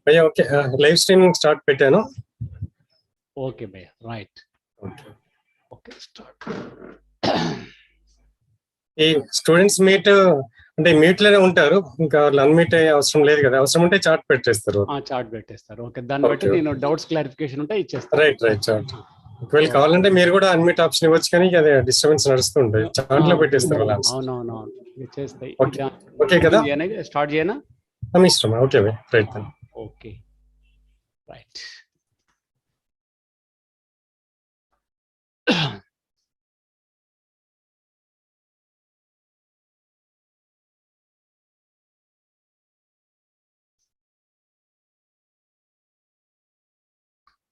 భయ్యా okay live streaming start పెట్టాను. Okay భయ్యా రైట్. Okay okay start. ఈ స్టూడెంట్స్ మీట్ అంటే మీట్ లోనే ఉంటారు, ఇంకా వాళ్ళు అన్మీట్ అయ్యే అవసరం లేదు కదా, అవసరం ఉంటే చార్ట్ పెట్టేస్తారు. చార్ట్ పెట్టేస్తారు. ఓకే దాన్ని బట్టి నేను డౌట్స్ క్లారిఫికేషన్ ఉంటే ఇచ్చేస్తాను. Right right chart. ఒకవేళ కావాలంటే మీరు కూడా అన్మీట్ ఆప్షన్ ఇవ్వచ్చు, కానీ అదే డిస్టర్బెన్స్ నడుస్తుంటాయి, చార్ట్ లో పెట్టేస్తారు. అవునవునవును చేస్తాయి. ఓకే కదా, స్టార్ట్ చేయనా? మీ ఇష్టం. Okay right. Okay right.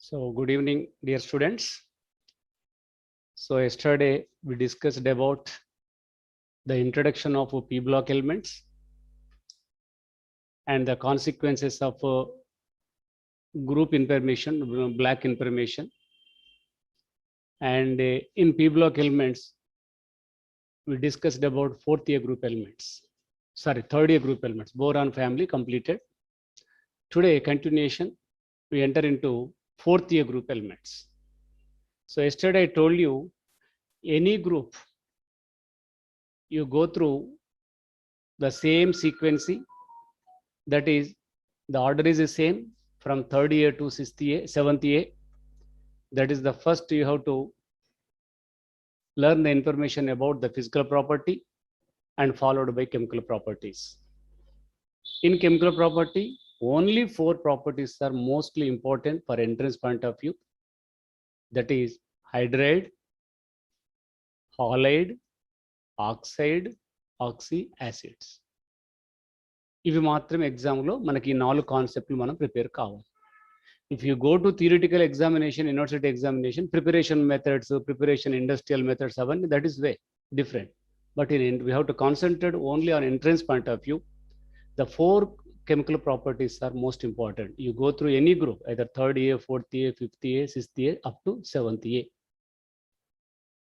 So good evening dear students. So yesterday we discussed about the introduction of p-block elements and the consequences of group information, black information. And in p-block elements we discussed about third year group elements, boron family completed. Today continuation, we enter into fourth year group elements. So yesterday I told you, any group you go through the same sequence, that is the order is the same from third year to seventh year. That is the first you have to learn the information about the physical property and followed by chemical properties. In chemical property, only 4 properties are mostly important for entrance point of view. That is hydride, halide, oxide, oxy acids. ఇవి మాత్రమే ఎగ్జామ్లో మనకి 4 కాన్సెప్ట్లు మనం prepare కావాలి. If you go to theoretical examination, university examination, preparation methods, preparation industrial methods అవన్నీ that is way different. But in we have to concentrate only on entrance point of view. The 4 chemical properties are most important. You go through any group, either third year, fourth year, fifth year, sixth year, up to seventh year.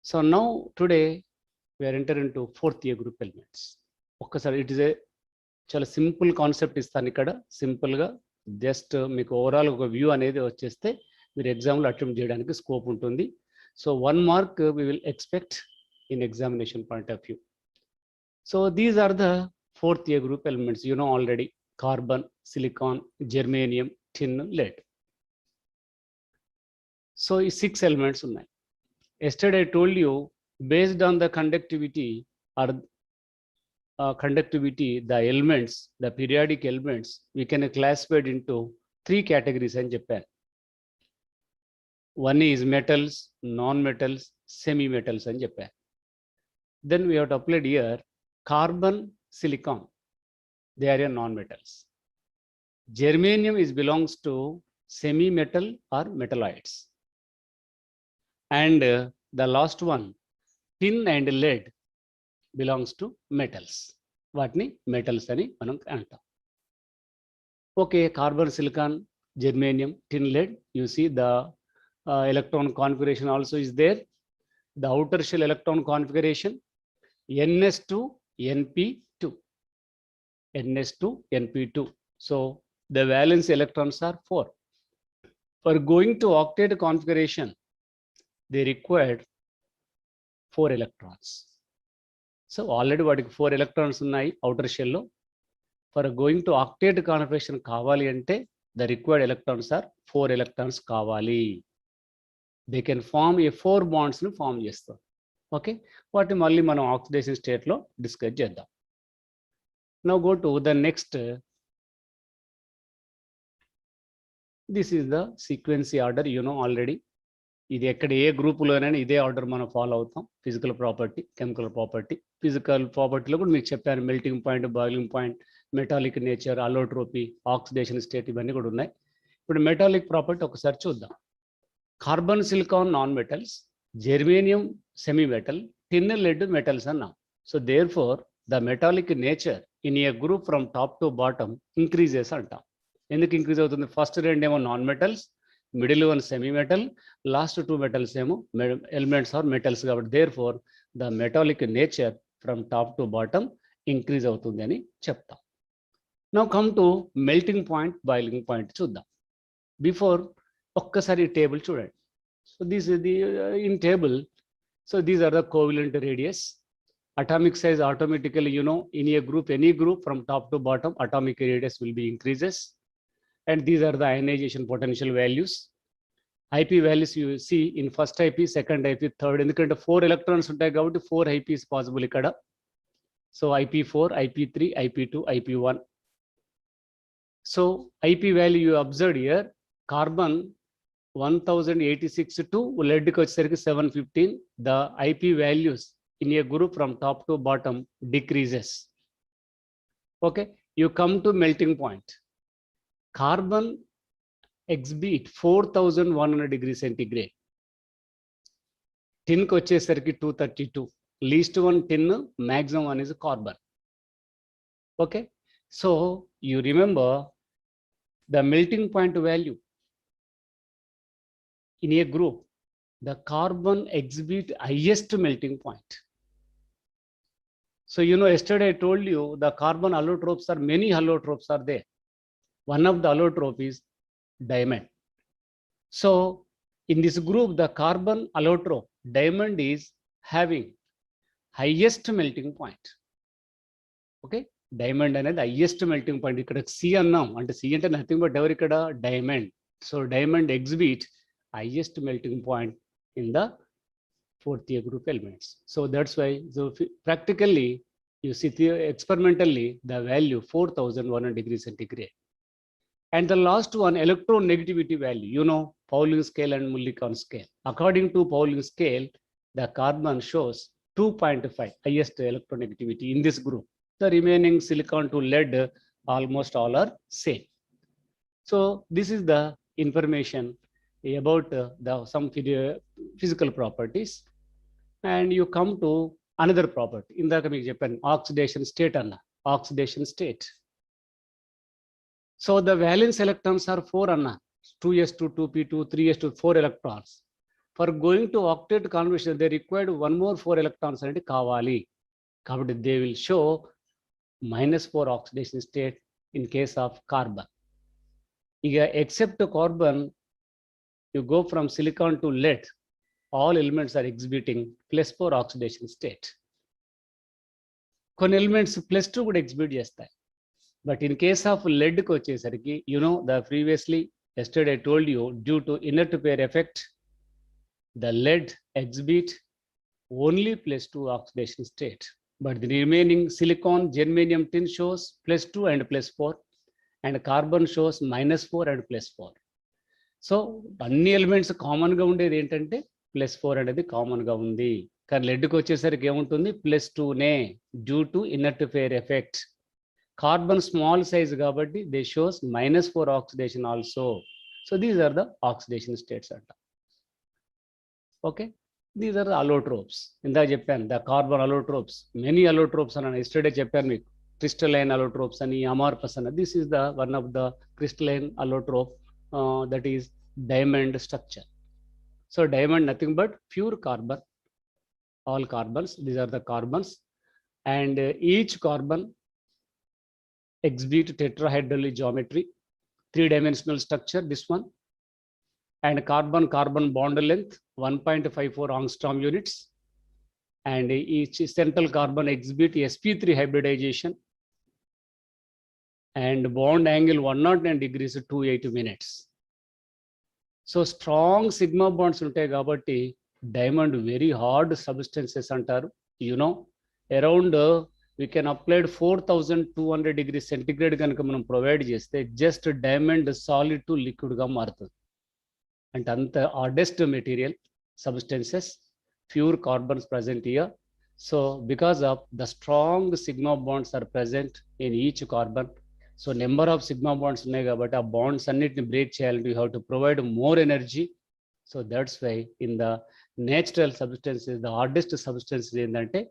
So now today we are entering into fourth year group elements. Okkasari it is a chala simple concept istanu ikkada, simple ga just meeku overall oka view anedi vacheste meer exam lo attempt cheyadaniki scope untundi. So 1 mark we will expect in examination point of view. So these are the fourth year group elements, you know already: carbon, silicon, germanium, tin, lead. So 6 elements unnai. Yesterday I told you, based on the conductivity or the elements, the periodic elements, we can classify it into 3 categories అని చెప్పాను. One is metals, non-metals, semi-metals అని చెప్పాను. Then we have to apply here carbon, silicon, they are non-metals. Germanium belongs to semi-metal or metalloids. And the last one, tin and lead, belongs to metals. Vatni metals ani manam antam. Okay, carbon, silicon, germanium, tin, lead, you see the electron configuration also is there. The outer shell electron configuration ns2 np2, ns2 np2. So the valence electrons are 4. For going to octet configuration, they required 4 electrons. So already వాటికి 4 electrons ఉన్నాయి outer shell లో. For going to octet configuration కావాలి అంటే the required electrons are 4 electrons కావాలి. They can form a 4 bonds ని form చేస్తారు. Okay, వాటిని మళ్ళీ మనం ఆక్సిడేషన్ స్టేట్లో డిస్కస్ చేద్దాం. Now go to the next. This is the sequence order, you know already. ఇది ఎక్కడ ఏ గ్రూపులోనైనా ఇదే ఆర్డర్ మనం ఫాలో అవుతాం. Physical property, chemical property. Physical ప్రాపర్టీలో కూడా మీకు చెప్పాను, melting point, boiling point, metallic nature, allotropy, oxidation state, ఇవన్నీ కూడా ఉన్నాయి. ఇప్పుడు మెటాలిక్ ప్రాపర్టీ ఒకసారి చూద్దాం. Carbon, silicon non metals, germanium semi metal, tin, lead metals అన్నాం. So therefore the metallic nature in a group from top to bottom increases అంటాం. ఎందుకు increase అవుతుంది? ఫస్ట్ 2 ఏమో non metals, middle 1 semi metal, last 2 metals ఏమో elements are metals. కాబట్టి therefore the metallic nature from top to bottom increase అవుతుంది అని చెప్తాం. Now come to melting point, boiling point చూద్దాం. Before ఒక్కసారి table చూడండి. So this is the in table. So these are the covalent radius. Atomic size automatically, in a group, any group from top to bottom, atomic radius will be increases. And these are the ionization potential values. IP values you see in first IP, second IP, third. ఎందుకంటే 4 electrons ఉంటాయి కాబట్టి 4 IP is possible ఇక్కడ. So IP4, IP3, IP2, IP1. So IP value you observed here, carbon 1086 to lead కి వచ్చేసరికి 715. The IP values in a group from top to bottom decreases. Okay, you come to melting point. Carbon exceed 4100 degrees centigrade. Tin కి వచ్చేసరికి 232. Least one tin, maximum one is carbon. Okay, so you remember the melting point value in a group, the carbon exhibit highest melting point. So yesterday I told you the carbon allotropes are many allotropes are there. One of the allotrope is diamond. So in this group, the carbon allotrope diamond is having highest melting point. Okay, diamond అనేది highest melting point. ఇక్కడ C అన్నాం అంటే C అంటే nothing but ఎవరు ఇక్కడ diamond. So diamond exhibit highest melting point in the fourth year group elements. So that's why, so practically you see experimentally the value 4100 degrees centigrade. And the last one, electronegativity value, Pauling scale and Mulliken scale. According to Pauling scale, the carbon shows 2.5 highest electronegativity in this group. The remaining silicon to lead almost all are same. So this is the information about some physical properties. And you come to another property. ఇందాక మీకు చెప్పాను oxidation state అన్న oxidation state. So the valence electrons are 4 anna, 2s2, 2p2, 3s2, 4 electrons. For going to octet conversion, they required one more 4 electrons and kavali. Kabatti they will show -4 oxidation state in case of carbon. Except carbon, you go from silicon to lead, all elements are exhibiting +4 oxidation state. కొన్ని elements +2 కూడా exhibit చేస్తాయి. But in case of lead కి వచ్చేసరికి, the previously yesterday I told you, due to inert pair effect, the lead exhibit only +2 oxidation state. But the remaining silicon, germanium, tin shows +2 and +4, and carbon shows -4 and +4. So అన్ని elements common గా ఉండేది ఏంటంటే +4 అనేది common గా ఉంది. కానీ lead కి వచ్చేసరికి ఏముంటుంది +2నే due to inert pair effect. Carbon small size కాబట్టి they shows -4 oxidation also. So these are the oxidation states anta. Okay, these are the allotropes. ఇందా చెప్పాను the carbon allotropes, many allotropes అని yesterday చెప్పాను మీకు, crystalline allotropes అని, amorphous అని. This is the one of the crystalline allotrope, that is diamond structure. So diamond nothing but pure carbon, all carbons, these are the carbons, and each carbon exhibit tetrahedral geometry, 3-dimensional structure, this one, and carbon bond length 1.54 angstrom units, and each central carbon exhibit sp3 hybridization, and bond angle 109 degrees 28 minutes. So strong sigma bonds ఉంటాయి కాబట్టి diamond very hard substances అంటారు. Around we can apply 4200 degrees centigrade కనుక మనం provide చేస్తే just diamond solid to liquid గా మారుతుంది. అంటే అంత hardest material substances, pure carbons present here. So because of the strong sigma bonds are present in each carbon. So number of sigma bonds ఉన్నాయి కాబట్టి ఆ బాండ్స్ అన్నిటిని break చేయాలంటే you have to provide more energy. So that's why in the natural substances the hardest substances ఏంటంటే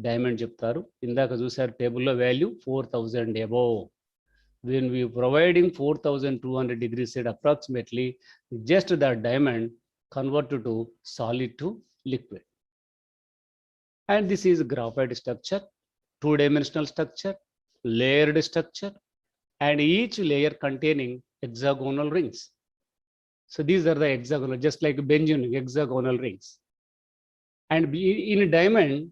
diamond చెప్తారు. ఇందాక చూసారు టేబుల్లో value 4000 above. When we providing 4200 degrees Celsius approximately, just the diamond converted to solid to liquid. And this is graphite structure, 2-dimensional structure, layered structure, and each layer containing hexagonal rings. So these are the hexagonal, just like benzene, hexagonal rings. And in a diamond,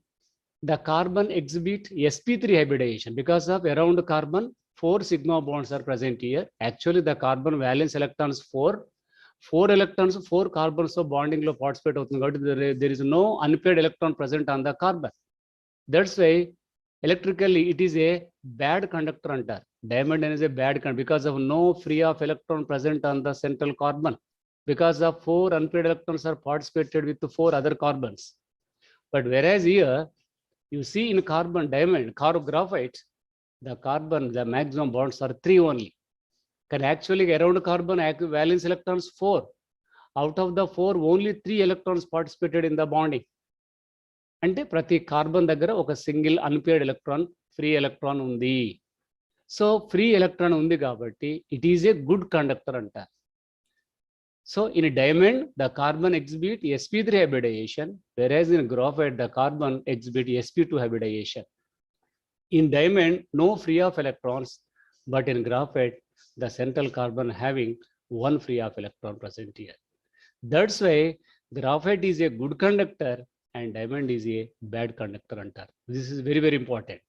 the carbon exhibit sp3 hybridization because of around carbon 4 sigma bonds are present here. Actually, the carbon valence electrons 4 electrons, 4 carbons of bonding lo participate avutundi kabatti there is no unpaired electron present on the carbon. That's why electrically it is a bad conductor antar. Diamond is a bad conductor because of no free of electron present on the central carbon. Because of 4 unpaired electrons are participated with 4 other carbons. But whereas here, you see in carbon diamond, graphite, the carbon, the maximum bonds are 3 only. Can actually around carbon valence electrons 4. Out of the 4, only 3 electrons participated in the bonding. అంటే ప్రతి carbon దగ్గర ఒక single unpaired electron free electron ఉంది. So free electron ఉంది కాబట్టి it is a good conductor అంటారు. So in a diamond, the carbon exhibit sp3 hybridization, whereas in graphite, the carbon exhibit sp2 hybridization. In diamond, no free of electrons, but in graphite, the central carbon having 1 free of electron present here. That's why graphite is a good conductor and diamond is a bad conductor antar. This is very, very important.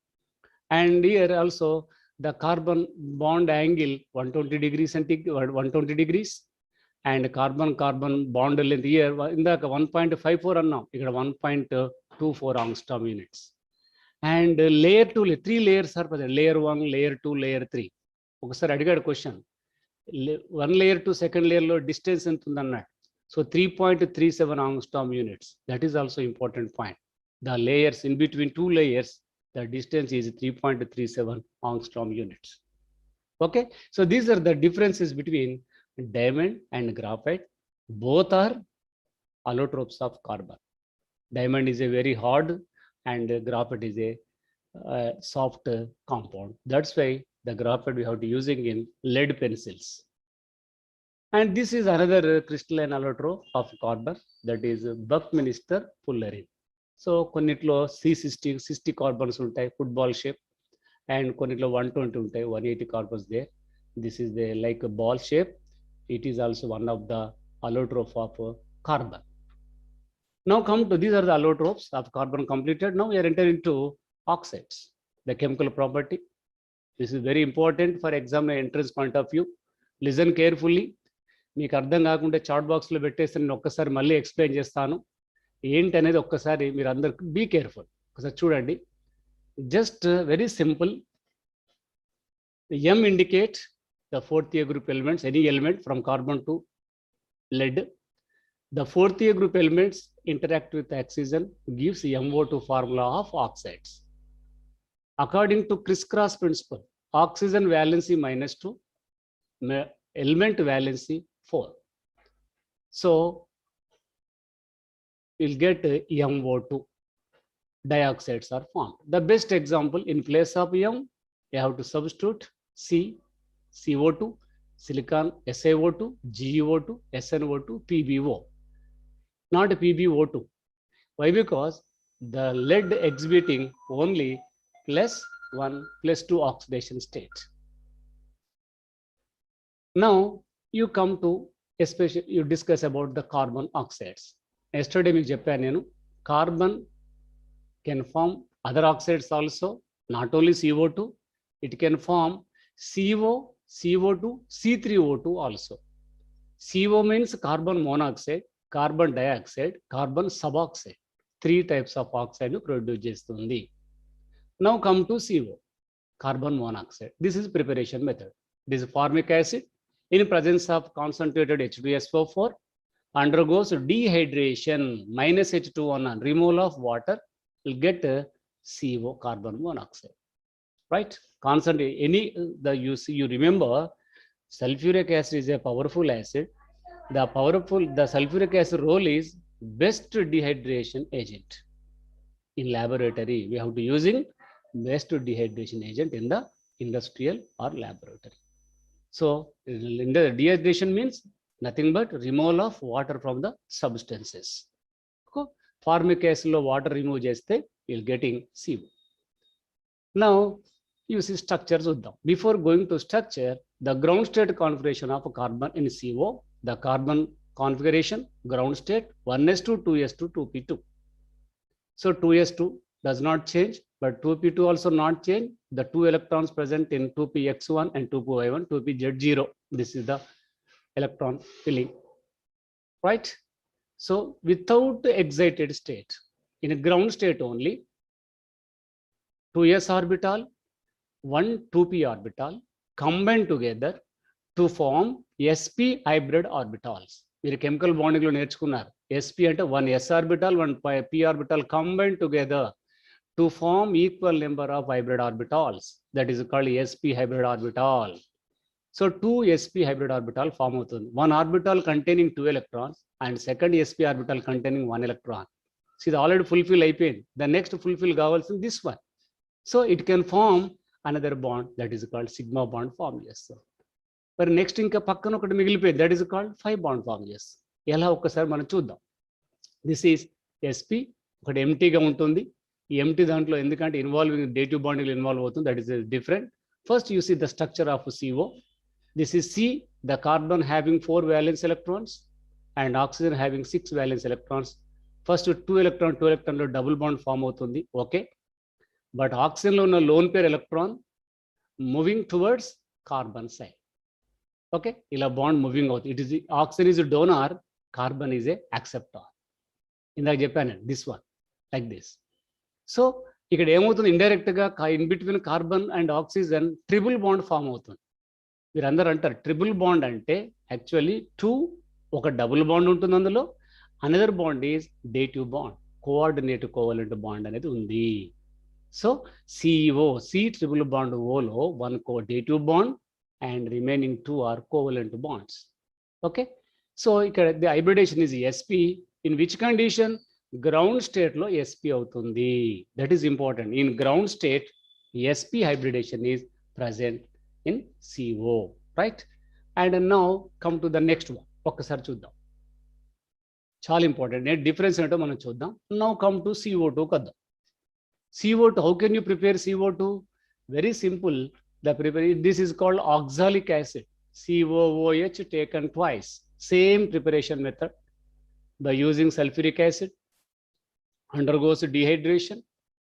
And here also, the carbon bond angle 120 degrees centigrade, 120 degrees. And carbon bond length here in the 1.54 annam ikkada 1.24 angstrom units. And layer 2, 3 layers are present. Layer 1, layer 2, layer 3. Okasari adigadu question. One layer to second layer lo distance entu undannadu. So 3.37 angstrom units. That is also important point. The layers in between 2 layers, the distance is 3.37 angstrom units. Okay, so these are the differences between diamond and graphite. Both are allotropes of carbon. Diamond is a very hard and graphite is a soft compound. That's why the graphite we have to using in lead pencils. And this is another crystalline allotrope of carbon, that is Buckminster fullerene. So కొన్నిట్లో C60 carbons ఉంటాయి, football shape, and కొన్నిట్లో 120 ఉంటాయి, 180 carbons there. This is the like a ball shape. It is also one of the allotrope of carbon. Now come to, these are the allotropes of carbon completed. Now we are entering into oxides, the chemical property. This is very important for exam entrance point of view. Listen carefully. మీకు అర్థం కాకుంటే chat బాక్స్లో పెట్టేస్తే నేను ఒక్కసారి మళ్ళీ explain చేస్తాను. ఏంటి అనేది ఒక్కసారి మీరు అందరు బీ కేర్ఫుల్. ఒకసారి చూడండి. Just very simple. M indicate the 4th year group elements, any element from carbon to lead. The 4th year group elements interact with oxygen, gives MO2 formula of oxides. According to crisscross principle, oxygen valency -2, element valency 4. So we'll get MO2. Dioxides are formed. The best example, in place of M, you have to substitute CO2, silicon, SiO2, GeO2, SnO2, PbO, not PbO2. Why? Because the lead exhibiting only +1, +2 oxidation state. Now you come to, especially you discuss about the carbon oxides. Yesterday మీకు చెప్పాను నేను, carbon can form other oxides also, not only CO2, it can form CO, CO2, C3O2 also. CO means carbon monoxide, carbon dioxide, carbon suboxide. 3 types of oxide produce చేస్తుంది. Now come to CO, carbon monoxide. This is preparation method. This is formic acid in presence of concentrated H2SO4 undergoes dehydration, -H2O, removal of water, will get CO, carbon monoxide. Right? Concentrate any you remember sulfuric acid is a powerful acid. The sulfuric acid role is best dehydration agent. In laboratory, we have to using best dehydration agent in the industrial or laboratory. So in the dehydration means nothing but removal of water from the substances. Formic acid lo water remove cheste, you'll getting CO. Now You see structure చూద్దాం. Before going to structure, the ground state configuration of a carbon in CO, the carbon configuration, ground state 1s2, 2s2, 2p2. So 2s2 does not change, but 2p2 also not change. The 2 electrons present in 2px1 and 2py1, 2pz0. This is the electron filling, right? So without excited state, in a ground state only, 2s orbital, 1 2p orbital combine together to form sp hybrid orbitals. మీరు chemical bonding లో నేర్చుకున్నారు. sp అంటే 1 s orbital, 1 p orbital combine together to form equal number of hybrid orbitals. That is called sp hybrid orbital. So 2 sp hybrid orbital form అవుతుంది. One orbital containing 2 electrons and second sp orbital containing 1 electron. See, ఇది already fulfil అయిపోయింది. The next fulfill కావాల్సింది this one. So it can form another bond, that is called sigma bond form చేస్తాం. మరి next ఇంకా పక్కన ఒకటి మిగిలిపోయింది, that is called 5 bond form చేస్తాం. ఎలా ఒక్కసారి మనం చూద్దాం. దిస్ ఈజ్ sp, ఒకటి ఎంటీగా ఉంటుంది. ఈ ఎంటీ దాంట్లో ఎందుకంటే ఇన్వాల్వింగ్ డేటివ్ బాండింగ్ ఇన్వాల్వ్ అవుతుంది, that is different. First you see the structure of CO. This is C, the carbon having 4 valence electrons and oxygen having 6 valence electrons. First 2 electron లో double bond form అవుతుంది, okay. But ఆక్సిజన్లో ఉన్న lone pair electron moving towards carbon side, okay. ఇలా bond moving అవుతుంది. It is oxygen is donor, carbon is a acceptor. ఇందాక చెప్పాను this one like this. So ఇక్కడ ఏమవుతుంది, ఇండైరెక్ట్ గా in between carbon and oxygen triple bond form అవుతుంది. మీరు అందరూ అంటారు ట్రిపుల్ బాండ్ అంటే యాక్చువల్లీ 2, ఒక డబుల్ బాండ్ ఉంటుంది అందులో, another bond is dative bond, coordinative covalent bond అనేది ఉంది. So CO, C triple bond Oలో 1 co-dative bond and remaining 2 are covalent bonds. Okay. So ఇక్కడ the hybridation is sp. In which condition? Ground state లో sp అవుతుంది. That is important. In ground state, sp hybridation is present in CO, right? And now come to the next one. ఒక్కసారి చూద్దాం, చాలా important. Difference ఏంటో మనం చూద్దాం. Now come to CO2 కద్దాం. CO2, how can you prepare CO2? Very simple. This is called oxalic acid, COOH taken twice. Same preparation method. By using sulfuric acid, undergoes dehydration,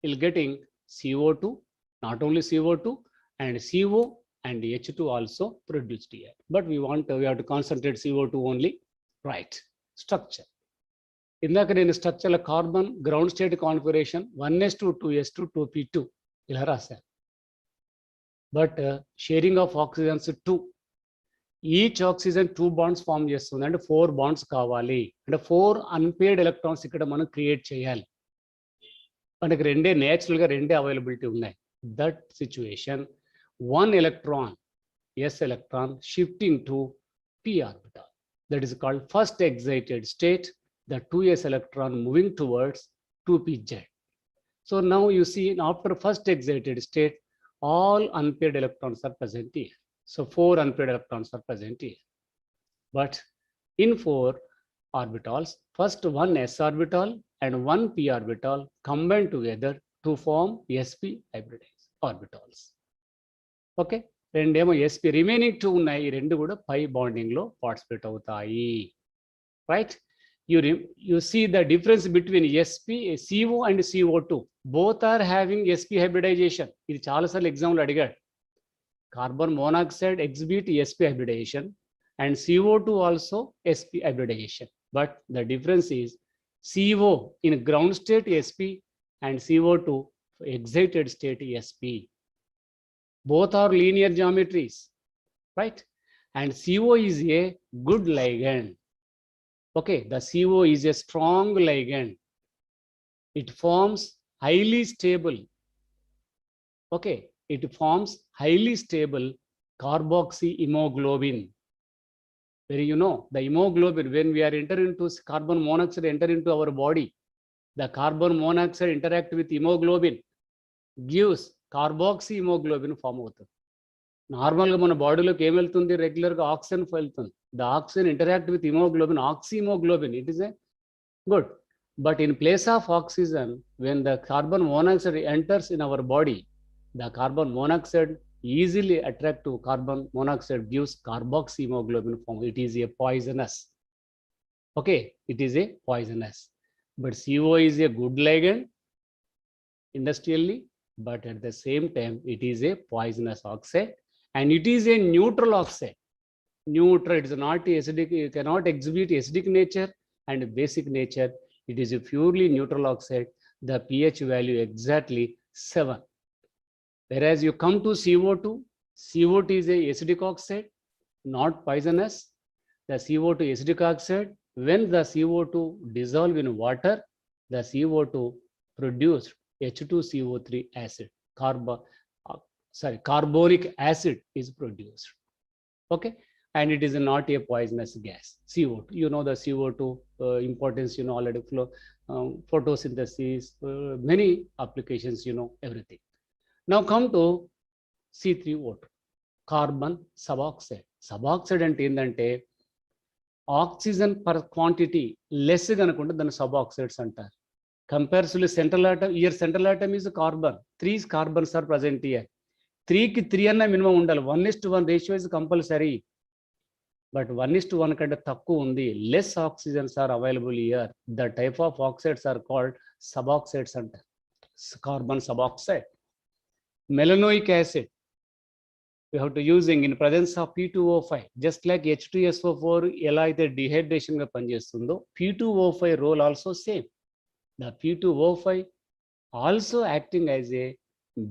you'll getting CO2, not only CO2 and CO and H2 also produced here. But we have to concentrate CO2 only, right? Structure. ఇందాక నేను స్ట్రక్చర్ల carbon ground state configuration 1s2, 2s2, 2p2 ఇలా రాశాను. But sharing of oxygens 2, each oxygen 2 bonds form చేస్తుంది. అంటే 4 bonds కావాలి, అంటే 4 unpaired electrons ఇక్కడ మనం క్రియేట్ చేయాలి. మనకి నేచురల్గా రెండే అవైలబిలిటీ ఉన్నాయి. That situation 1 electron, s electron shifting to p orbital, that is called first excited state. The 2s electron moving towards 2pz. So now you see after first excited state, all unpaired electrons are present here. So 4 unpaired electrons are present here. But in 4 orbitals, first 1 s orbital and 1 p orbital combine together to form sp hybrid orbitals. Okay, రెండేమో sp, remaining 2 ఉన్నాయి, ఈ రెండు కూడా పై bonding లో participate అవుతాయి, right. You see the difference between sp, CO and CO2. Both are having sp hybridization. ఇది చాలాసార్లు ఎగ్జామ్లో అడిగాడు. Carbon monoxide exhibit sp hybridization and CO2 also sp hybridization. But the difference is CO in ground state sp and CO2 excited state sp. Both are linear geometries, right? And CO is a good ligand. Okay, the CO is a strong ligand. It forms highly stable. Okay, it forms highly stable carboxy hemoglobin. Where you know the hemoglobin, when we are enter into carbon monoxide enter into our body, the carbon monoxide interact with hemoglobin, gives carboxy hemoglobin form అవుతుంది. నార్మల్గా మన బాడీలోకి ఏం వెళ్తుంది, రెగ్యులర్గా oxygen వెళ్తుంది. The oxygen interact with hemoglobin, oxyhemoglobin, it is a good. But in place of oxygen, when the carbon monoxide enters in our body, The carbon monoxide easily attract to carbon monoxide gives carboxyhemoglobin form. It is a poisonous. Okay, it is a poisonous. But CO is a good ligand industrially, but at the same time, it is a poisonous oxide and it is a neutral oxide. Neutral, it is not acidic, it cannot exhibit acidic nature and basic nature. It is a purely neutral oxide. The pH value exactly 7. Whereas you come to CO2, CO2 is a acidic oxide, not poisonous. The CO2 acidic oxide, when the CO2 dissolve in water, the CO2 produced H2CO3 acid, carbonic acid is produced. Okay, and it is not a poisonous gas. CO2, you know the CO2 importance, you know already, flow, photosynthesis, many applications, you know everything. Now come to C3O2, carbon suboxide. Suboxide అంటే ఏంటంటే oxygen per quantity less కనుకుంటే దాన్ని సబాక్సైడ్స్ అంటారు. Comparatively central atom, here central atom is carbon. 3 carbons are present here. 3 కి 3 అన్న minimum ఉండాలి. 1:1 ratio is compulsory. But 1:1 కంటే తక్కువ ఉంది. Less oxygens are available here. The type of oxides are called suboxides అంటారు. Carbon suboxide. Melanoic acid, we have to using in presence of P2O5, just like H2SO4 ఎలా అయితే dehydration గా పనిచేస్తుందో, P2O5 role also same. The P2O5 also acting as a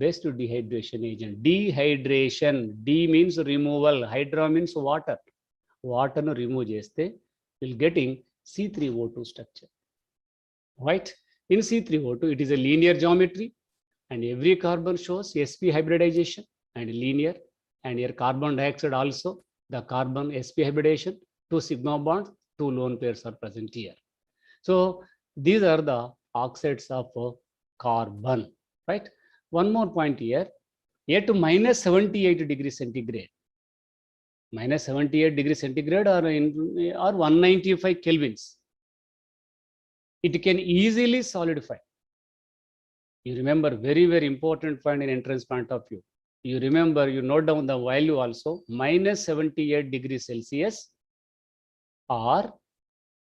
best dehydration agent. Dehydration, D means removal, hydra means water. Water nu remove చేస్తే we'll getting C3O2 structure. Right? In C3O2, it is a linear geometry and every carbon shows sp hybridization and linear, and here carbon dioxide also, the carbon sp hybridization, 2 sigma bonds, 2 lone pairs are present here. So these are the oxides of carbon, right? One more point here, at minus 78 degrees centigrade, minus 78 degrees centigrade or 195 kelvins, it can easily solidify. You remember very, very important point in entrance point of view. You remember, you note down the value also, minus 78 degrees Celsius or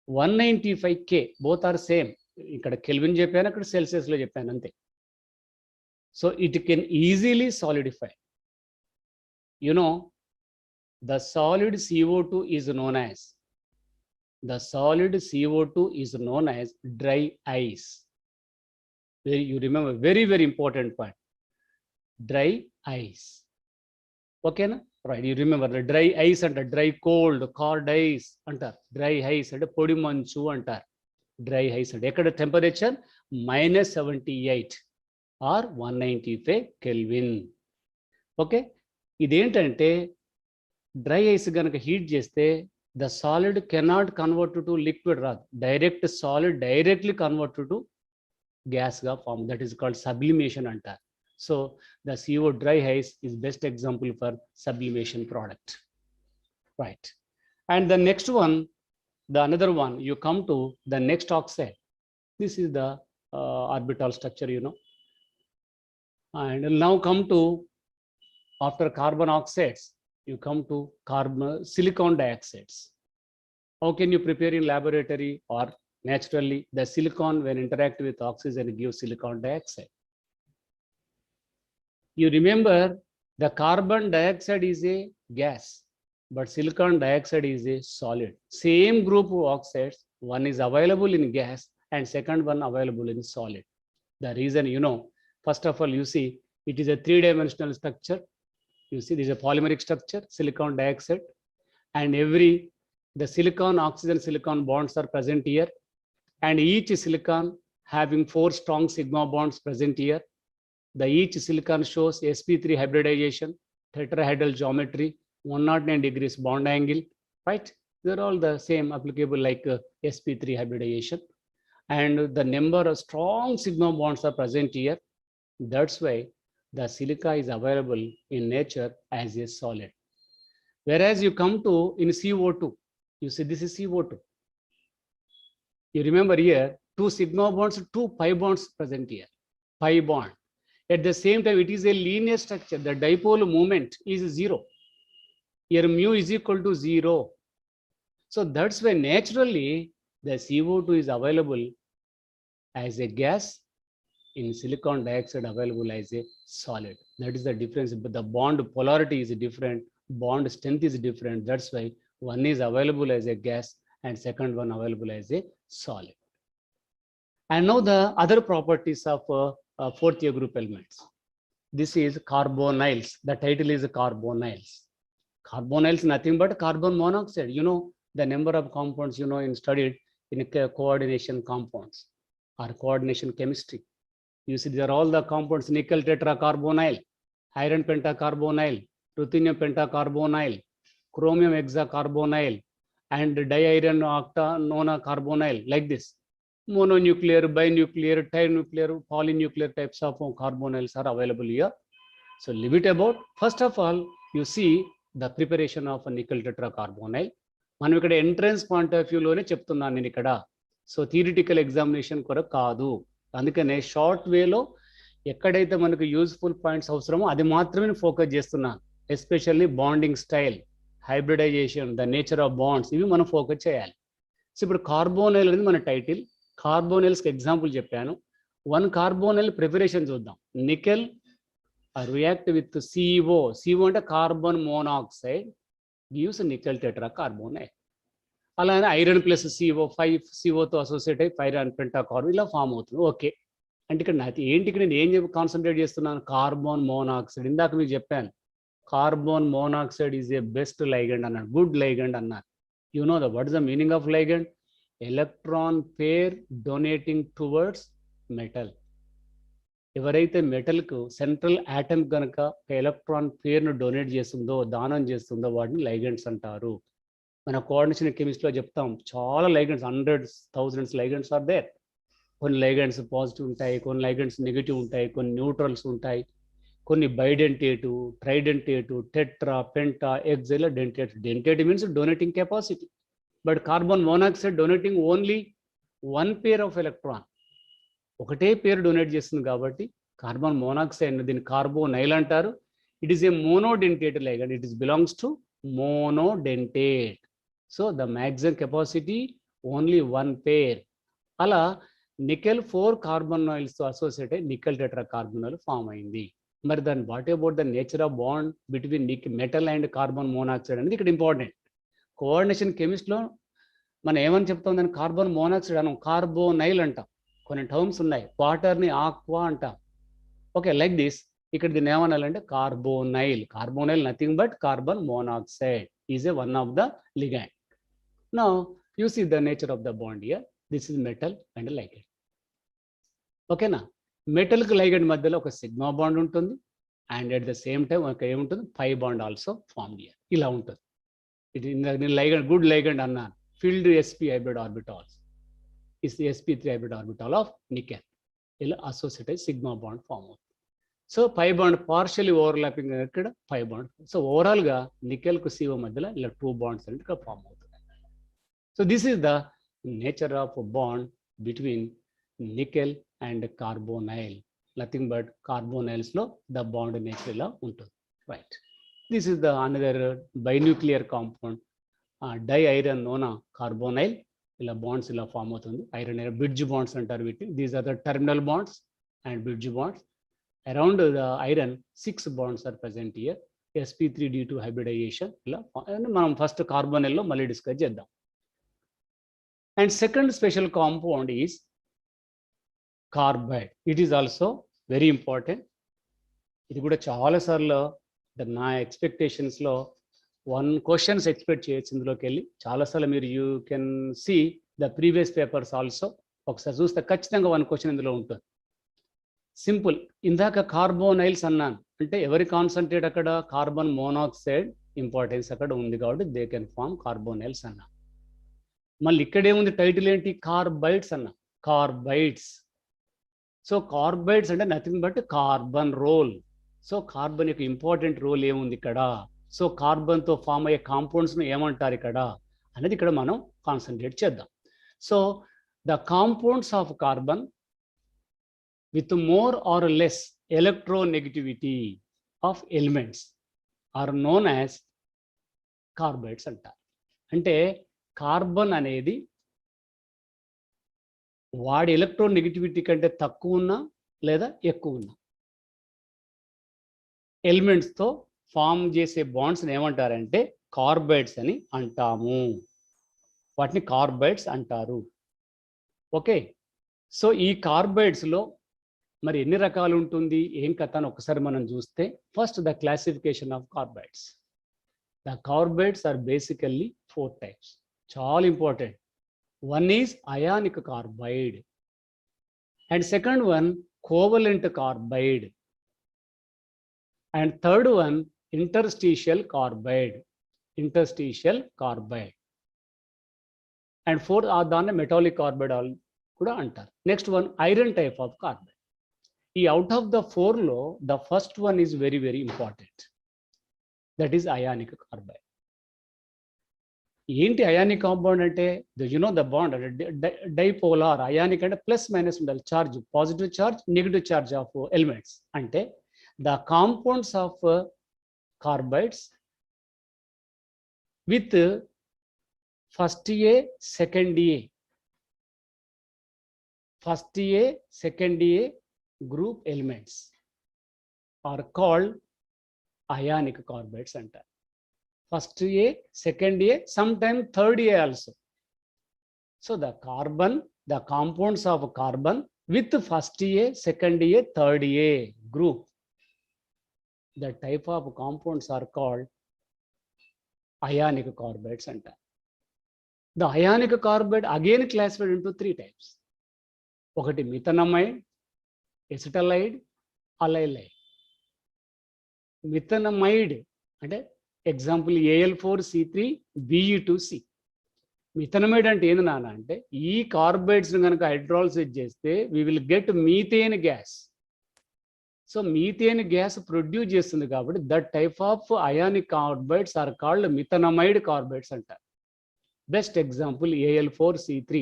195 K, both are same. ఇక్కడ kelvin చెప్పాను, అక్కడ Celsius లో చెప్పాను అంతే. So it can easily solidify. You know the solid CO2 is known as dry ice. You remember very, very important point, dry ice. Okay na? Right, you remember the dry ice and the dry cold, cold ice antar, dry ice and podi manchu antar. Dry ice and ekkada temperature minus 78 or 195 Kelvin. Okay, identante dry ice ganaka heat cheste the solid cannot convert to liquid, rather direct solid directly convert to gas ga form. That is called sublimation antar. So the CO dry ice is best example for sublimation product, right? And the next one, the another one, you come to the next oxide. This is the orbital structure, you know. And now come to, after carbon oxides, you come to silicon dioxides. How can you prepare in laboratory or naturally? The silicon when interact with oxygen gives silicon dioxide. You remember the carbon dioxide is a gas, but silicon dioxide is a solid. Same group of oxides, one is available in gas and second one available in solid. The reason, you know, first of all, you see it is a 3-dimensional structure. You see this is a polymeric structure, silicon dioxide, and the silicon oxygen silicon bonds are present here, and each silicon having 4 strong sigma bonds present here. Each silicon shows sp3 hybridization, tetrahedral geometry, 109 degrees bond angle, right? They're all the same applicable like sp3 hybridization, and the number of strong sigma bonds are present here. That's why the silica is available in nature as a solid. Whereas you come to in CO2, you see this is CO2. You remember here 2 sigma bonds, 2 pi bonds present here, pi bond. At the same time, it is a linear structure. The dipole moment is 0. Here mu is equal to 0. So that's why naturally the CO2 is available as a gas, in silicon dioxide available as a solid. That is the difference, but the bond polarity is different, bond strength is different. That's why one is available as a gas and second one available as a solid. And now the other properties of fourth year group elements. This is carbonyls. The title is carbonyls. Carbonyls nothing but carbon monoxide. You know the number of compounds, you know, in studied in coordination compounds or coordination chemistry. You see, these are all the compounds: nickel tetracarbonyl, iron pentacarbonyl, ruthenium pentacarbonyl, chromium hexacarbonyl, and diiron octanonacarbonyl, like this. Mononuclear, binuclear, trinuclear, polynuclear types of carbonyls are available here. So leave it about. First of all, you see the preparation of a nickel tetracarbonyl. మనం ఇక్కడ entrance point of వ్యూలోనే చెప్తున్నాను నేను ఇక్కడ. So theoretical examination కొరకు కాదు. అందుకనే short వేలో ఎక్కడైతే మనకు యూజ్ఫుల్ పాయింట్స్ అవసరమో అది మాత్రమే ఫోకస్ చేస్తున్నాను. Especially bonding style, hybridization, the nature of bonds, ఇవి మనం ఫోకస్ చేయాలి. సో ఇప్పుడు కార్బోనైల్ అనేది మన టైటిల్. కార్బోనైల్స్కి ఎగ్జాంపుల్ చెప్పాను. వన్ కార్బోనైల్ ప్రిపరేషన్ చూద్దాం. Nickel react with CO. CO అంటే carbon monoxide, gives nickel tetracarbonyl. అలానే ఐరన్ ప్లస్ CO, 5 CO తో అసోసియేట్ అయ్యి ఐరన్ పెంటాకార్బన్ ఇలా ఫామ్ అవుతుంది. ఓకే, అంటే ఇక్కడ ఏంటికి నేను ఏం కాన్సన్ట్రేట్ చేస్తున్నాను? Carbon monoxide. ఇందాక మీకు చెప్పాను, carbon monoxide is a best ligand అన్నాడు, గుడ్ లైగండ్ అన్నారు. You know what is the meaning of ligand? Electron pair donating towards metal. ఎవరైతే మెటల్కు సెంట్రల్ ఆటమ్ కనుక ఎలక్ట్రాన్ పేర్ను డొనేట్ చేస్తుందో, దానం చేస్తుందో, వాటిని లైగండ్స్ అంటారు. మన కోఆర్డినేషన్ కెమిస్ట్రీలో చెప్తాం, చాలా ligands, hundreds, thousands ligands are there. కొన్ని లైగండ్స్ పాజిటివ్ ఉంటాయి, కొన్ని లైగండ్స్ నెగిటివ్ ఉంటాయి, కొన్ని న్యూట్రల్స్ ఉంటాయి, కొన్ని bidentate, tridentate, tetra, penta, hexa ఇలా dentate. Dentate means donating capacity. But carbon monoxide donating only one pair of electron, ఒకటే పేరు డొనేట్ చేస్తుంది కాబట్టి కార్బన్ మోనాక్సైడ్, దీన్ని కార్బోనైల్ అంటారు. It is a monodentate ligand. It is belongs to monodentate. So the maximum capacity only one pair. అలా nickel 4 కార్బోనైల్స్తో associate అయ్యి nickel tetracarbonyl form అయింది. మరి దాని what about the nature of bond between metal and carbon monoxide అనేది ఇక్కడ important. Coordination కెమిస్ట్రీలో మనం ఏమని చెప్తాం? దాన్ని కార్బన్ మోనాక్సైడ్ అనం, కార్బోనైల్ అంటాం. కొన్ని టర్మ్స్ ఉన్నాయి, వాటర్ని ఆక్వా అంటాం. Okay, like this. ఇక్కడ దీన్ని ఏమనాలంటే carbonyl. Carbonyl nothing but carbon monoxide is a one of the ligand. Now you see the nature of the bond here. This is metal and ligand. ఓకేనా? మెటల్కి ligand మధ్యలో ఒక sigma bond ఉంటుంది, and at the same time ఒక ఏముంటుంది? Pi bond also form here. ఇలా ఉంటుంది. ఇది నేను లైగండ్, గుడ్ లైగండ్ అన్నాను. Filled sp hybrid orbitals is sp3 hybrid orbital of nickel. ఇలా అసోసియేట్ అయ్యి సిగ్మా బాండ్ ఫామ్ అవుతుంది. So pi bond partially overlapping ఇక్కడ పై బాండ్. సో ఓవరాల్గా నికెల్కు CO మధ్యలో ఇలా 2 బాండ్స్ అనేది ఇక్కడ ఫామ్ అవుతుంది. So this is the nature of bond between nickel and carbonyl. Nothing but కార్బోనైల్స్లో ద బాండ్ నేచర్ ఇలా ఉంటుంది. Right. This is the another binuclear compound, diiron nona carbonyl. ఇలా బాండ్స్ ఇలా ఫామ్ అవుతుంది. ఐరన్ బ్రిడ్జ్ బాండ్స్ అంటారు వీటిని. These are the terminal bonds and bridge bonds. Around the iron 6 bonds are present here. sp3 due to hybridization. ఇలా మనం first కార్బోనైల్లో మళ్ళీ discuss చేద్దాం. And second special compound is carbide. It is also very important. ఇది కూడా చాలాసార్లు నా ఎక్స్పెక్టేషన్స్లో 1 questions expect చేయొచ్చు ఇందులోకి వెళ్ళి. చాలాసార్లు మీరు you can see the previous papers also. ఒకసారి చూస్తే ఖచ్చితంగా 1 క్వశ్చన్ ఇందులో ఉంటుంది. సింపుల్. ఇందాక కార్బోనైల్స్ అన్నాను అంటే ఎవరి కాన్సన్ట్రేట్ అక్కడ? కార్బన్ మోనాక్సైడ్ ఇంపార్టెన్స్ అక్కడ ఉంది కాబట్టి దే కెన్ ఫామ్ కార్బోనైల్స్ అన్నా. మళ్ళీ ఇక్కడేముంది? టైటిల్ ఏంటి? కార్బైడ్స్ అన్నా. కార్బైడ్స్. సో కార్బైడ్స్ అంటే nothing but carbon role. So carbon యొక్క ఇంపార్టెంట్ రోల్ ఏముంది ఇక్కడ? సో కార్బన్తో ఫామ్ అయ్యే కాంపౌండ్స్ను ఏమంటారు ఇక్కడ అనేది ఇక్కడ మనం కాన్సన్ట్రేట్ చేద్దాం. So the compounds of carbon with more or less electronegativity of elements are known as carbides అంటారు. అంటే కార్బన్ అనేది వాడి ఎలక్ట్రోనెగటివిటీ కంటే తక్కువ ఉన్నా లేదా ఎక్కువ ఉన్నా ఎలిమెంట్స్తో ఫామ్ చేసే బాండ్స్ని ఏమంటారంటే కార్బైడ్స్ అని అంటాము. వాటిని కార్బైడ్స్ అంటారు. ఓకే, సో ఈ కార్బైడ్స్లో మరి ఎన్ని రకాలు ఉంటుంది, ఏం కథ అని ఒకసారి మనం చూస్తే, first the classification of carbides. The carbides are basically 4 types. చాలా important. One is ionic carbide, and second one covalent carbide, and third one interstitial carbide, and fourth are the metallic carbide all kuda antaru. Next one iron type of carbide. Out of the 4 lo the first one is very very important, that is ionic carbide. ఏంటి ionic compound అంటే, you know the bond dipolar. Ionic అంటే plus minus ఉండాలి charge, positive charge negative charge of elements. అంటే the compounds of carbides with first A second A group elements are called ionic carbides అంటారు. First A, second A, sometimes third A also. So the compounds of carbon with first A, second A, third A group, the type of compounds are called ionic carbides. The ionic carbide again classified into 3 types. ఒకటి methanamide, acetylide, allylite. Methanamide అంటే example Al4C3 Be2C. Methanamide అంటే ఏంది నాన్న అంటే, ఈ carbides కనుక hydrolyse చేస్తే we will get methane gas. So methane gas produce చేస్తుంది కాబట్టి that type of ionic carbides are called methanamide carbides అంటారు. Best example Al4C3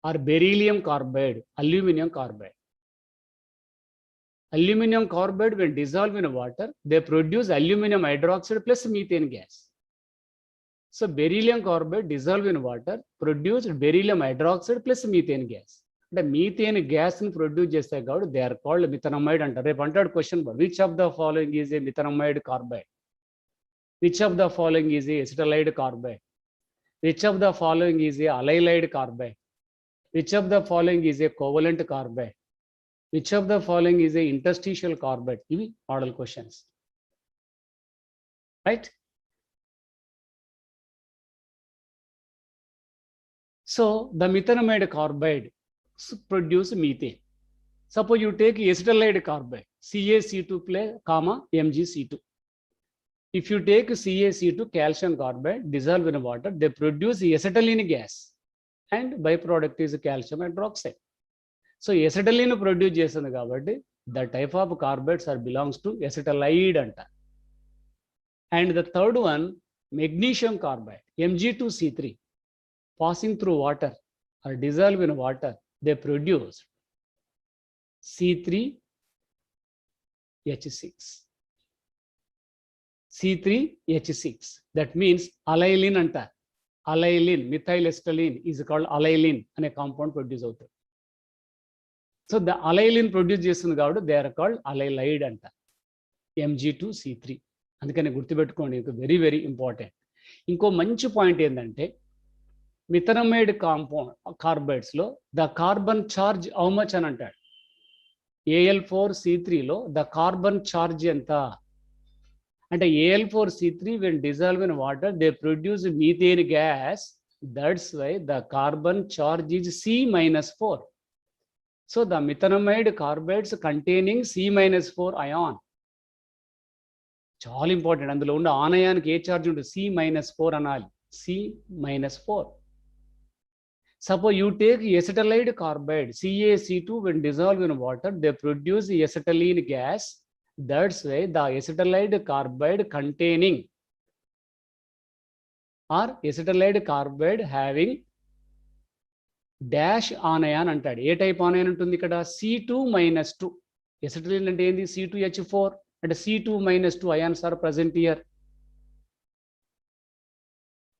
or beryllium carbide, aluminium carbide. Aluminum carbide when dissolved in water, they produce aluminum hydroxide plus methane gas. So beryllium carbide dissolved in water produce beryllium hydroxide plus methane gas. The methane gas in produce just like out, they are called methanamide. And a wanted question, which of the following is a methanamide carbide? Which of the following is a acetylide carbide? Which of the following is a allylite carbide? Which of the following is a covalent carbide? Which of the following is a interstitial carbide? Ivi model questions, right? So the methanamide carbide produce methane. Suppose you take acetylide carbide, CaC2 comma MgC2. If you take CaC2 calcium carbide dissolved in water, they produce acetylene gas, and byproduct is calcium hydroxide. So acetylene produce చేస్తుంది కాబట్టి the type of carbides are belongs to acetylide అంట. And the third one magnesium carbide Mg2C3 passing through water or dissolve in water, they produce C3H6. That means allylene అంటారు. Allylene, methyl acetylene is called allylene అనే compound produce అవుతుంది. So the allylene produce చేస్తుంది కాబట్టి they are called అలైలైడ్ అంట, Mg2C3. అందుకని గుర్తుపెట్టుకోండి, ఇది very very important. ఇంకో మంచి పాయింట్ ఏంటంటే, మిథనమైడ్ కాంపౌండ్ కార్బైడ్స్లో the carbon charge how much అని అంటాడు. Al4C3లో ద కార్బన్ ఛార్జ్ ఎంత అంటే, Al4C3 when dissolved in water they produce methane gas, that's why the carbon charge is C-4. So the methanamide carbides containing C-4 ion. చాలా important. అందులో ఉన్న ఆనయానికి ఏ charge ఉంటుంది, C-4 అనాలి, C-4. Suppose you take acetylide carbide, CaC2 when dissolved in water, they produce acetylene gas. That's why the acetylide carbide containing or acetylide carbide having dash ఆనయాన్ అంటాడు. ఏ type ఆనయాన్ ఉంటుంది ఇక్కడ, C2-2. Acetylene అంటే ఏంది? C2H4 అంటే C2-2 ions are present here.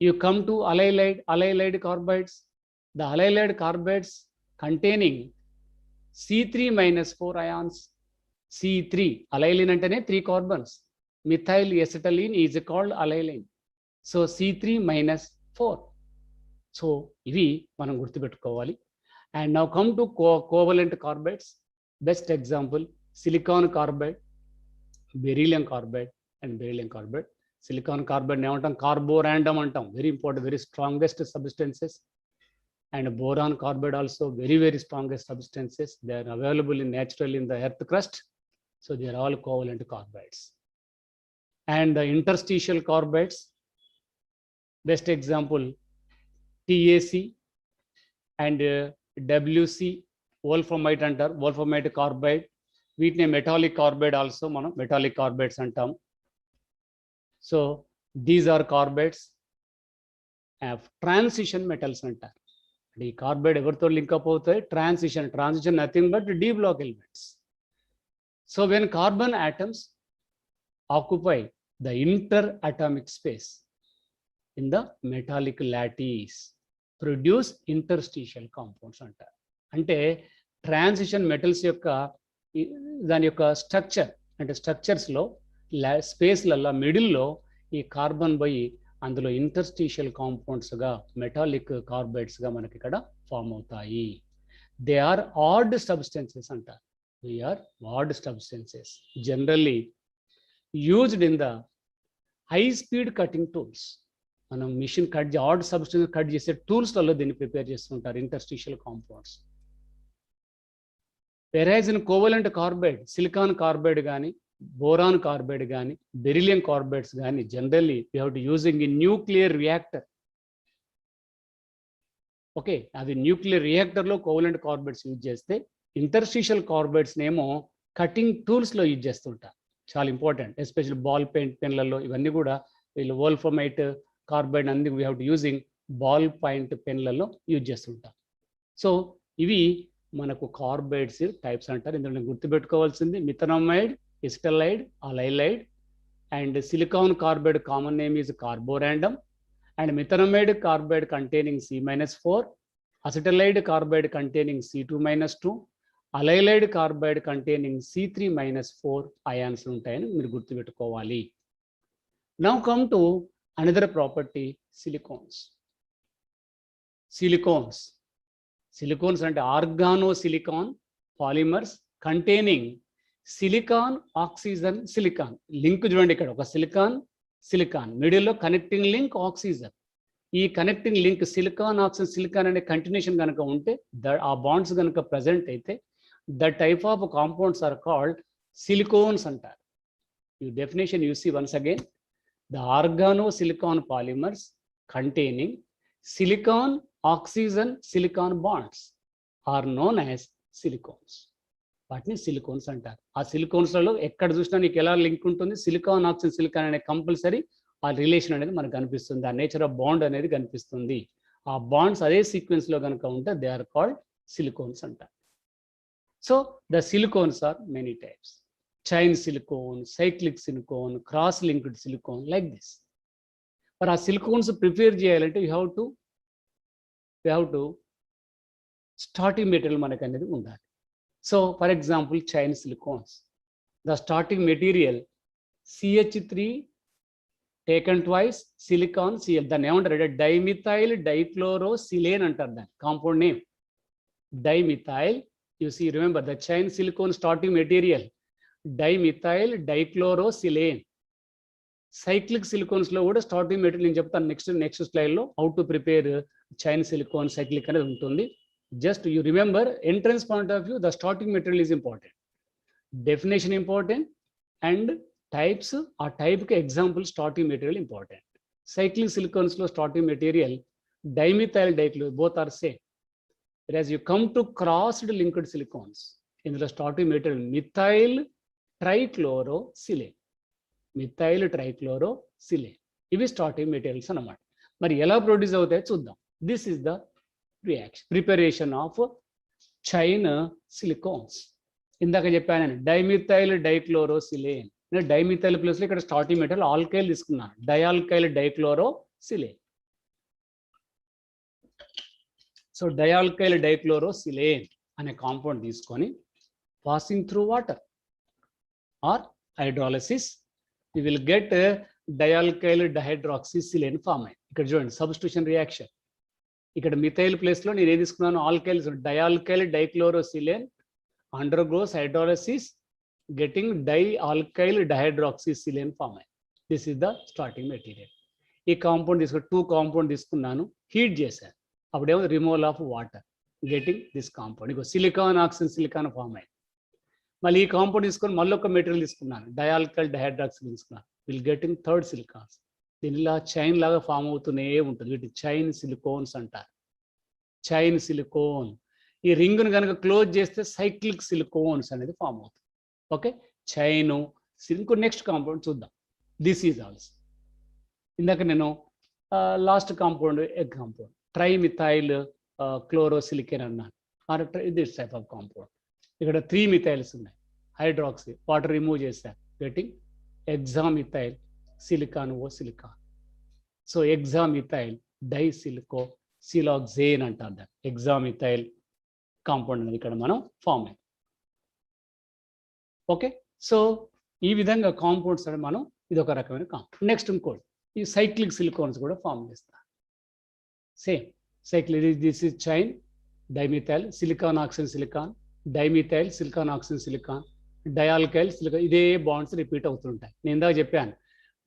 You come to allylite carbides. The allylite carbides containing C3-4 ions. C3 allylene అంటేనే 3 carbons. Methyl acetylene is called allylene. So C3-4. So ఇవి మనం గుర్తుపెట్టుకోవాలి. And now come to covalent carbides. Best example, silicon carbide, beryllium carbide, and beryllium carbide. Silicon carbide ఏమంటాం? Carborandum అంటాం. Very important, very strongest substances. And boron carbide also very strongest substances. They are available naturally in the earth crust. So they are all covalent carbides. And the interstitial carbides, best example, TAC and WC, wolframite అంటారు. Wolframite carbide. వీటిని metallic carbide also మనం metallic carbides అంటాం. So these are carbides. Transition metals అంటారు. అంటే ఈ carbide ఎవరితో link up అవుతాయి? Transition nothing but D block elements. So when carbon atoms occupy the inter atomic space in the metallic lattice produce interstitial compounds అంటారు. అంటే transition metals యొక్క దాని యొక్క స్ట్రక్చర్ అంటే స్ట్రక్చర్స్లో స్పేస్లలో మిడిల్లో ఈ కార్బన్ పోయి అందులో ఇంటర్స్టిషియల్ కాంపౌండ్స్గా మెటాలిక్ కార్బైడ్స్గా మనకి ఇక్కడ ఫామ్ అవుతాయి. దే ఆర్ ఆడ్ సబ్స్టెన్సెస్ అంటారు. They are hard substances generally used in the high speed cutting tools. మనం మిషన్ ఆడ్ సబ్స్టెన్స్ కట్ చేసే టూల్స్లలో దీన్ని ప్రిపేర్ చేస్తుంటారు interstitial compounds. Whereas in covalent carbide, silicon carbide గానీ, boron carbide గానీ, beryllium carbides గానీ, generally we have to using a nuclear reactor. Okay, అది nuclear రియాక్టర్లో కోవలెంట్ కార్బైడ్స్ యూజ్ చేస్తే ఇంటర్స్టిషియల్ కార్బైడ్స్ నేమో కటింగ్ టూల్స్లో యూజ్ చేస్తుంటారు. చాలా ఇంపార్టెంట్, ఎస్పెషల్లీ బాల్ పెన్లలో ఇవన్నీ కూడా వీళ్ళు వోల్ఫ్రమైట్ కార్బైడ్ అన్ని we have to using ball point పెన్లలో యూజ్ చేస్తుంటారు. సో ఇవి మనకు కార్బైడ్స్ టైప్స్ అంటారు. ఇందులో గుర్తుపెట్టుకోవాల్సింది methanamide, acetylide, allylide. And silicon carbide common name is carborundum. And methanamide carbide containing C-4, acetylide carbide containing C2-2, allylide carbide containing C3-4 ions ఉంటాయని మీరు గుర్తుపెట్టుకోవాలి. Now come to another property, silicones. Silicones అంటే organosilicon polymers containing silicon, oxygen, silicon. Link చూడండి, ఇక్కడ ఒక silicon మిడిల్లో connecting link oxygen. ఈ connecting link silicon, oxygen, silicon అనే కంటిన్యూషన్ కనుక ఉంటే ఆ బాండ్స్ కనుక ప్రజెంట్ అయితే the type of compounds are called silicones అంటారు. ఈ definition you see once again, the organosilicon polymers containing silicon, oxygen, silicon bonds are known as silicones. వాటిని silicones అంటారు. ఆ సిలికోన్స్లలో ఎక్కడ చూసినా నీకు ఎలా లింక్ ఉంటుంది? సిలికాన్, ఆక్సిజన్, సిలికాన్ అనే కంపల్సరీ ఆ రిలేషన్ అనేది మనకు కనిపిస్తుంది. ఆ నేచర్ ఆఫ్ బాండ్ అనేది కనిపిస్తుంది. ఆ బాండ్స్ అదే సీక్వెన్స్లో కనుక ఉంటే దే ఆర్ కాల్డ్ సిలికోన్స్ అంటారు. So the silicones are many types. Chain silicone, cyclic silicone, cross linked silicone, like this. మరి ఆ సిలికోన్స్ ప్రిపేర్ చేయాలంటే you have to starting material మనకు అనేది ఉండాలి. So for example chain silicones, the starting material CH3 taken twice, silicon, Cl. దాన్ని ఏమంటారు? Dimethyl dichlorosilane అంటారు. దాన్ని compound name dimethyl. You see, remember the chain silicone starting material dimethyl dichlorosilane. Cyclic silicones లో కూడా starting material నేను చెప్తాను next slide లో how to prepare chain silicone cyclic అనేది ఉంటుంది. Just you remember, entrance point of view the starting material is important, definition important, and types, ఆ టైప్కి example starting material important. Cyclic silicones లో starting material dimethyl dichloro, both are same. Whereas you come to crossed linked silicones, ఇందులో starting material methyl trichlorosilane, ఇవి starting materials అన్నమాట. మరి ఎలా produce అవుతాయో చూద్దాం. This is the reaction, preparation of chain silicones. ఇందాక చెప్పాను డైమిథైల్ డైక్లోరోసిలేన్. నేను డైమిథైల్ ప్లేస్లో ఇక్కడ స్టార్టింగ్ మెటీరియల్ ఆల్కైల్ తీసుకున్నాను, డయాల్కైల్ డైక్లోరోసిలేన్. సో డయాల్కైల్ డైక్లోరోసిలేన్ అనే కాంపౌండ్ తీసుకొని passing through water or hydrolysis we will get dialkyl dihydroxysilane form అయ్యింది. ఇక్కడ చూడండి సబ్స్టిట్యూషన్ రియాక్షన్. ఇక్కడ మిథైల్ ప్లేస్లో నేను ఏం తీసుకున్నాను, alkyl dialkyl dichlorosilane undergoes hydrolysis getting dialkyl dihydroxysilane form అయ్యింది. This is the starting material. ఈ కాంపౌండ్ తీసుకుని 2 కాంపౌండ్ తీసుకున్నాను, హీట్ చేశాను, అప్పుడేమో removal of water getting this compound. ఇక సిలికాన్ ఆక్సిజన్ సిలికాన్ ఫామ్ అయ్యింది. మళ్ళీ ఈ కాంపౌండ్ తీసుకొని మళ్ళీ ఒక మెటీరియల్ తీసుకున్నాను, డయాల్కైల్ డైహైడ్రాక్సిల్ తీసుకున్నాను, విల్ గెటింగ్ థర్డ్ సిలికాన్స్. దీనిలా చైన్ లాగా ఫామ్ అవుతూనే ఉంటుంది. వీటి చైన్ సిలికోన్స్ అంటారు. Chain silicone. ఈ రింగ్ను కనుక క్లోజ్ చేస్తే సైక్లిక్ సిలికోన్స్ అనేది ఫామ్ అవుతుంది. ఓకే, చైన్ ఇంకో నెక్స్ట్ కాంపౌండ్ చూద్దాం. దిస్ ఈజ్ ఆల్సో ఇందాక నేను లాస్ట్ కాంపౌండ్ ఎగ్ కాంపౌండ్ ట్రైమిథైల్ క్లోరోసిలికేన్ అన్నాను. This type of compound. ఇక్కడ 3 మిథైల్స్ ఉన్నాయి, హైడ్రాక్సీ, వాటర్ రిమూవ్ చేశారు, getting hexamethyl silicon O silicon. So hexamethyl డైసిలికో సిలాక్సేన్ అంటారు. దాన్ని ఎగ్జామిథైల్ కాంపౌండ్ అనేది ఇక్కడ మనం ఫామ్ అయింది. ఓకే, సో ఈ విధంగా కాంపౌండ్స్ అని మనం ఇది ఒక రకమైన కాంపౌండ్. నెక్స్ట్ ఇంకోటి ఈ సైక్లిక్ సిలికోన్స్ కూడా ఫామ్ చేస్తారు. Same cyclic, this is chain dimethyl silicon oxygen silicon, dimethyl silicon oxygen silicon, dialkyl silicon. ఇదే బాండ్స్ రిపీట్ అవుతుంటాయి. నేను ఇందాక చెప్పాను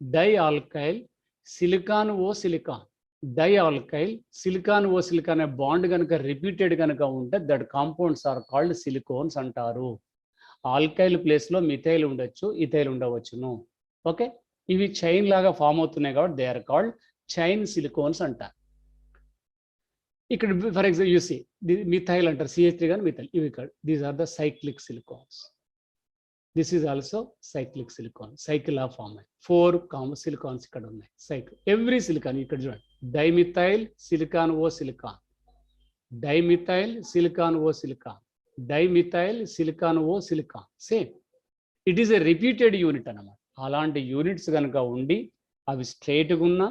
dialkyl silicon O silicon, dialkyl silicon O silicon అనే బాండ్ కనుక రిపీటెడ్ కనుక ఉంటే that compounds are called silicones అంటారు. ఆల్కైల్ ప్లేస్లో మిథైల్ ఉండొచ్చు, ఇథైల్ ఉండవచ్చును. ఓకే, ఇవి చైన్ లాగా ఫామ్ అవుతున్నాయి కాబట్టి they are called chain silicones అంటారు. ఇక్కడ ఫర్ ఎగ్జాంపుల్ యూసీ మిథైల్ అంటారు, CH3 కానీ మిథైల్. ఇవి ఇక్కడ these are the cyclic silicones. This is also cyclic silicone. Cycle of form అయ్యి 4 కామన్ సిలికాన్స్ ఇక్కడ ఉన్నాయి. సైకిల్ ఎవ్రీ సిలికాన్ ఇక్కడ చూడండి, dimethyl silicon O silicon, dimethyl silicon O silicon, dimethyl silicon O silicon. Same it is a repeated unit అన్నమాట. అలాంటి units కనుక ఉండి అవి స్ట్రైట్గా ఉన్నా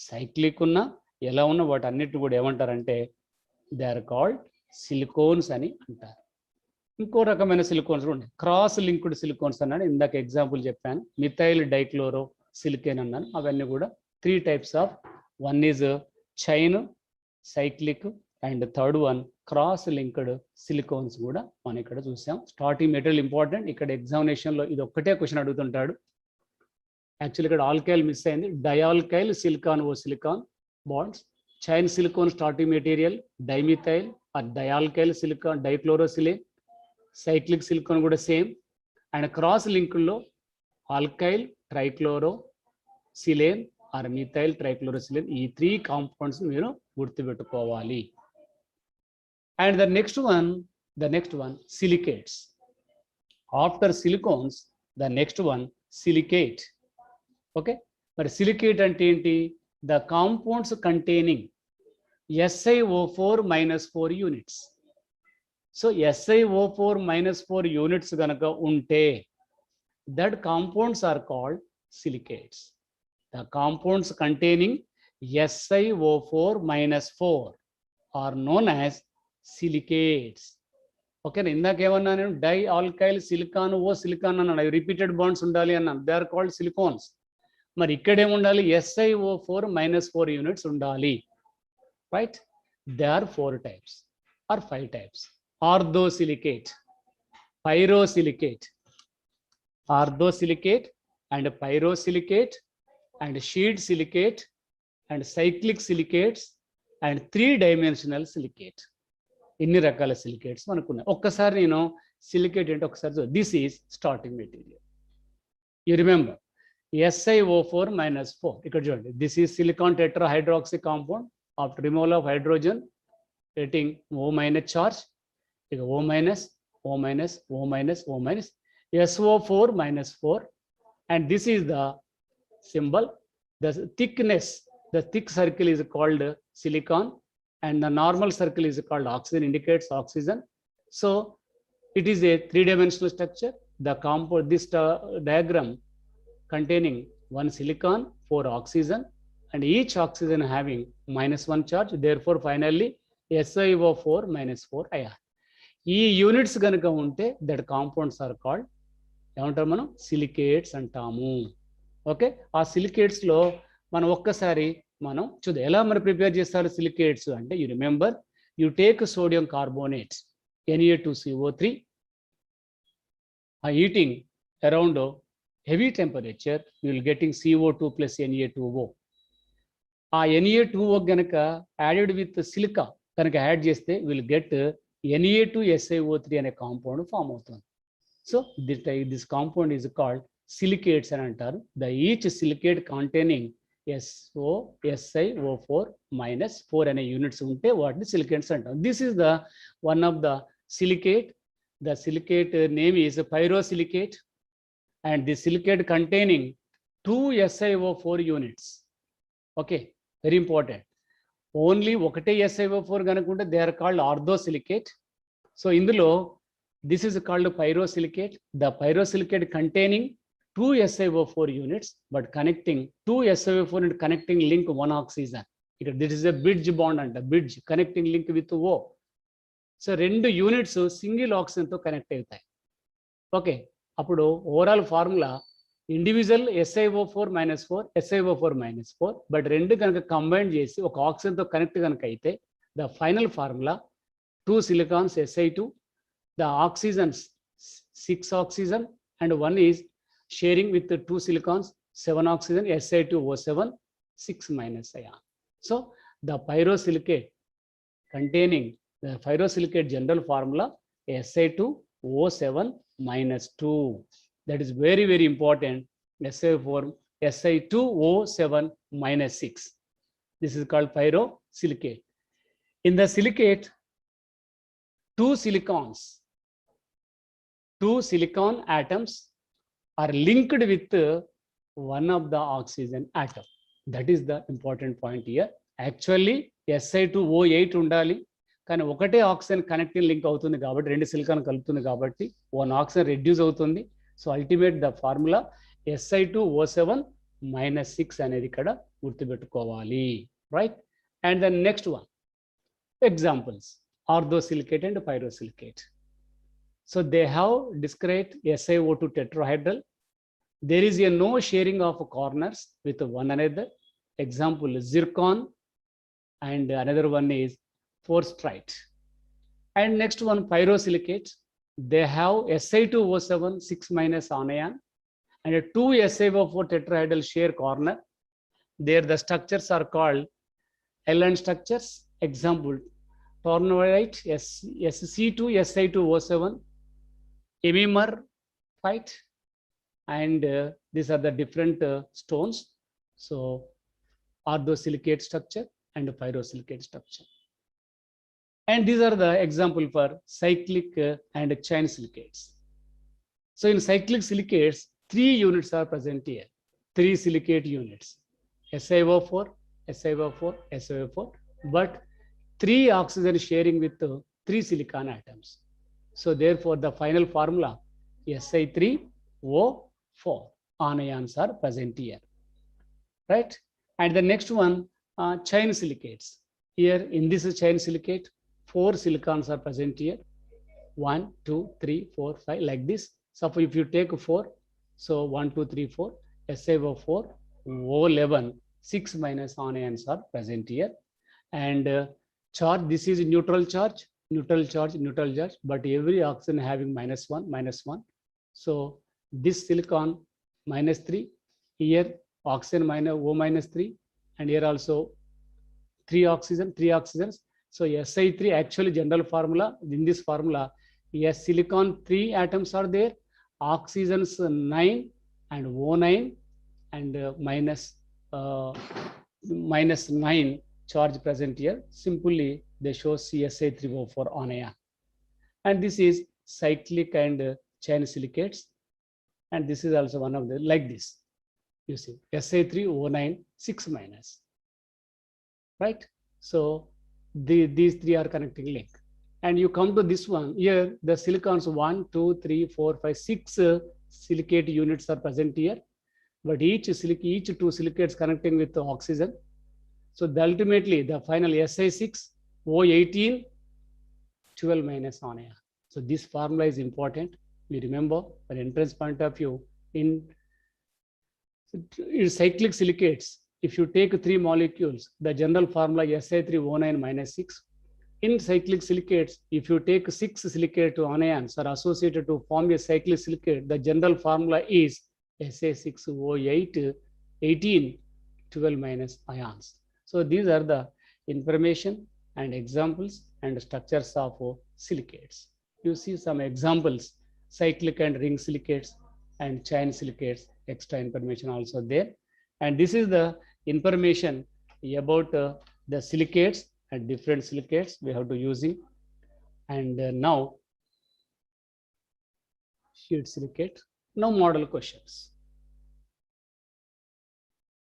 సైక్లిక్ ఉన్నా ఎలా ఉన్నా వాటి అన్నిటి కూడా ఏమంటారంటే దే ఆర్ కాల్డ్ సిలికోన్స్ అని అంటారు. ఇంకో రకమైన సిలికోన్స్ కూడా ఉన్నాయి, క్రాస్ లింక్డ్ సిలికోన్స్ అన్నాను. ఇందాక ఎగ్జాంపుల్ చెప్పాను, మిథైల్ డైక్లోరో సిలికేన్ అన్నాను. అవన్నీ కూడా 3 types of, one is chain cyclic and third one cross linked silicones కూడా మనం ఇక్కడ చూసాం. Starting material important. ఇక్కడ ఎగ్జామినేషన్లో ఇది ఒక్కటే క్వశ్చన్ అడుగుతుంటాడు. యాక్చువల్లీ ఇక్కడ ఆల్కైల్ మిస్ అయింది, dialkyl silicon O silicon bonds, chain silicone starting material dimethyl or dialkyl silicon dichlorosilane, cyclic silicon కూడా సేమ్. అండ్ క్రాస్ లింక్లో alkyl trichlorosilane or methyl trichlorosilane. ఈ 3 కాంపౌండ్స్ మీరు గుర్తుపెట్టుకోవాలి. And the next one silicates. After silicones the next one silicate. Okay, మరి silicate అంటే ఏంటి? The compounds containing SiO4 - 4 units. So SiO4 - 4 units కనుక ఉంటే that compounds are called silicates. The compounds containing SiO4 - 4 are known as silicates. ఓకేనా, ఇందాకేమన్నా నేను di alkyl silicon O silicon అన్నాను, repeated bonds ఉండాలి అన్నాను, దే ఆర్ కాల్డ్ సిలికోన్స్. మరి ఇక్కడేముండాలి? SiO4 - 4 యూనిట్స్ ఉండాలి, right? They are 4 types or 5 types. Orthosilicate, pyrosilicate, orthosilicate and pyrosilicate and sheet silicate and cyclic silicates and 3-dimensional silicate. ఎన్ని రకాల silicates మనకున్నాయి ఒక్కసారి నేను సిలికేట్ అంటే ఒకసారి this is starting material. You remember SiO4 - 4. ఇక్కడ చూడండి, this is silicon tetrahydroxy compound. After removal of hydrogen getting O- charge, ఇక O-, O-, SO4 - 4. And this is the symbol. The thickness, the thick circle is called silicon and the normal circle is called oxygen, indicates oxygen. So It is a three-dimensional structure. The compound, this diagram containing one silicon, 4 oxygen, and each oxygen having -1 charge. Therefore, finally, SiO4 -4 ion. ఈ units కనుక ఉంటే that compounds are called ఏమంటారు మనం silicates అంటాము. Okay, ఆ silicates లో మనం ఒక్కసారి మనం చూద్దాం ఎలా మనం ప్రిపేర్ చేస్తారు సిలికేట్స్ అంటే. You remember, you take sodium carbonate Na2CO3 heating around heavy temperature, you will getting CO2 plus Na2O. ఆ Na2O గనక యాడెడ్ విత్ సిలికా కనుక యాడ్ చేస్తే విల్ గెట్ Na2SiO3 అనే కాంపౌండ్ ఫామ్ అవుతుంది. So this compound is called silicates అని అంటారు. The each silicate containing SiO4 -4 అనే units ఉంటే వాటిని సిలికేట్స్ అంటారు. This is the one of the silicate. The silicate name is Pyrosilicate, and the silicate containing 2 SiO4 units. Okay, very important. Only ఒకటే SiO4 కనుకుంటే they are called orthosilicate. So ఇందులో this is called pyrosilicate. The pyrosilicate containing 2 SiO4 units, but connecting 2 SiO4 and connecting link 1 oxygen. This is a bridge bond and a bridge connecting link with O. So 2 units single ఆక్సిజన్తో connect అవుతాయి. Okay, అప్పుడు overall formula individual SiO4 -4 SiO4 -4, but 2 కనుక combine చేసి ఒక ఆక్సిజన్తో connect కనుక అయితే the final formula 2 silicons Si2, the oxygens 6 oxygen and 1 is sharing with the 2 silicons 7 oxygen Si2O7 6- ion. So the pyrosilicate containing the pyrosilicate general formula Si2O7 -2. That is very, very important. Si2O7 -6. This is called pyrosilicate. In the silicate, 2 silicon atoms are linked with one of the oxygen atom. That is the important point here. Actually, Si2O8 ఉండాలి, కానీ ఒకటే oxygen connecting link అవుతుంది కాబట్టి 2 silicon కలుపుతుంది కాబట్టి 1 oxygen reduce అవుతుంది. So ultimate the formula Si2O7 -6 అనేది ఇక్కడ గుర్తుపెట్టుకోవాలి, right? And the next one examples orthosilicate and pyrosilicate. So they have discrete SiO2 tetrahedral. There is no sharing of corners with one another. Example zircon, and another one is forstrite. And next one pyrosilicate, they have Si2O7 6- anion and 2 SiO4 tetrahedral share corner. There the structures are called L-end structures. Example tornolite, Sc2 Si2O7, emimerite, and these are the different stones. So orthosilicate structure and pyrosilicate structure. And these are the example for cyclic and chain silicates. So in cyclic silicates, 3 units are present here. 3 silicate units, SiO4, SiO4, SiO4, but 3 oxygen sharing with 3 silicon atoms. So therefore the final formula Si3O4 anions are present here, right? And the next one, chain silicates. Here in this chain silicate, 4 silicons are present here. 1, 2, 3, 4, 5, like this. So if you take 4, so 1, 2, 3, 4, SiO4, O11, 6- anions are present here. And charge, this is neutral charge, but every oxygen having -1. So this silicon -3, here oxygen O-3, and here also 3 oxygens. So Si3 actually general formula, in this formula, yes, silicon 3 atoms are there, oxygens 9 and O9 and -9 charge present here. Simply they show CSI3O4 anion. And this is cyclic and chain silicates. And this is also one of the like this. You see Si3O9 6-, right? So these 3 are connecting link. And you come to this one here, the silicons 1, 2, 3, 4, 5, 6 silicate units are present here, but each two silicates connecting with the oxygen. So ultimately the final Si6 O18 12 minus anion. So this formula is important. We remember an entrance point of view in cyclic silicates. If you take 3 molecules, the general formula Si3O9 minus 6. In cyclic silicates, if you take 6 silicate anions are associated to form a cyclic silicate, the general formula is Sa6O8 18 12 minus ions. So these are the information and examples and structures of silicates. You see some examples, cyclic and ring silicates and chain silicates, extra information also there. And this is the information about the silicates and different silicates we have to using. And now sheet silicate. Now model questions.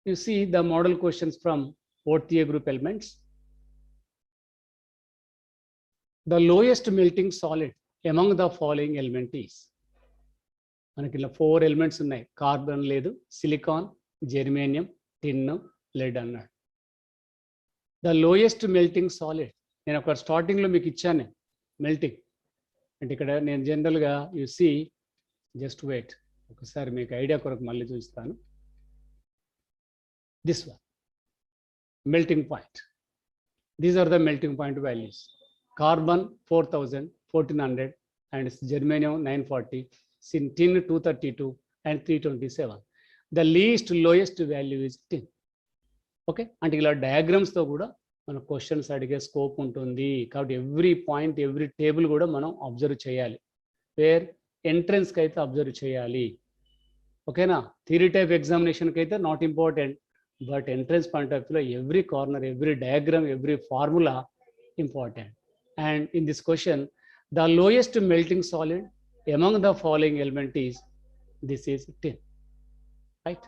You see the model questions from fourth year group elements. The lowest melting solid among the following element is. మనకి ఇలా 4 elements ఉన్నాయి. Carbon లేదు, silicon, germanium, టిన్, lead అన్నాడు. The lowest melting solid నేను ఒక స్టార్టింగ్లో మీకు ఇచ్చాను మెల్టింగ్ అంటే ఇక్కడ నేను జనరల్గా యు సీ జస్ట్ వెయిట్ ఒకసారి మీకు ఐడియా కొరకు మళ్ళీ చూస్తాను. This one melting point. These are the melting point values. Carbon 4000, 1400 and germanium 940, tin 232 and 327. The least lowest value is tin. Okay, అంటే ఇలా డయాగ్రామ్స్ తో కూడా మన క్వశ్చన్స్ అడిగే స్కోప్ ఉంటుంది. కాబట్టి ఎవ్రీ పాయింట్ ఎవ్రీ టేబుల్ కూడా మనం అబ్జర్వ్ చేయాలి. వేర్ ఎంట్రన్స్ కి అయితే అబ్జర్వ్ చేయాలి. ఓకేనా, థియరీ టైప్ ఎగ్జామినేషన్ కి అయితే not important, but entrance point of వ్యూలో every corner, every diagram, every formula important. And in this question, the lowest melting solid among the following element is, this is tin, right?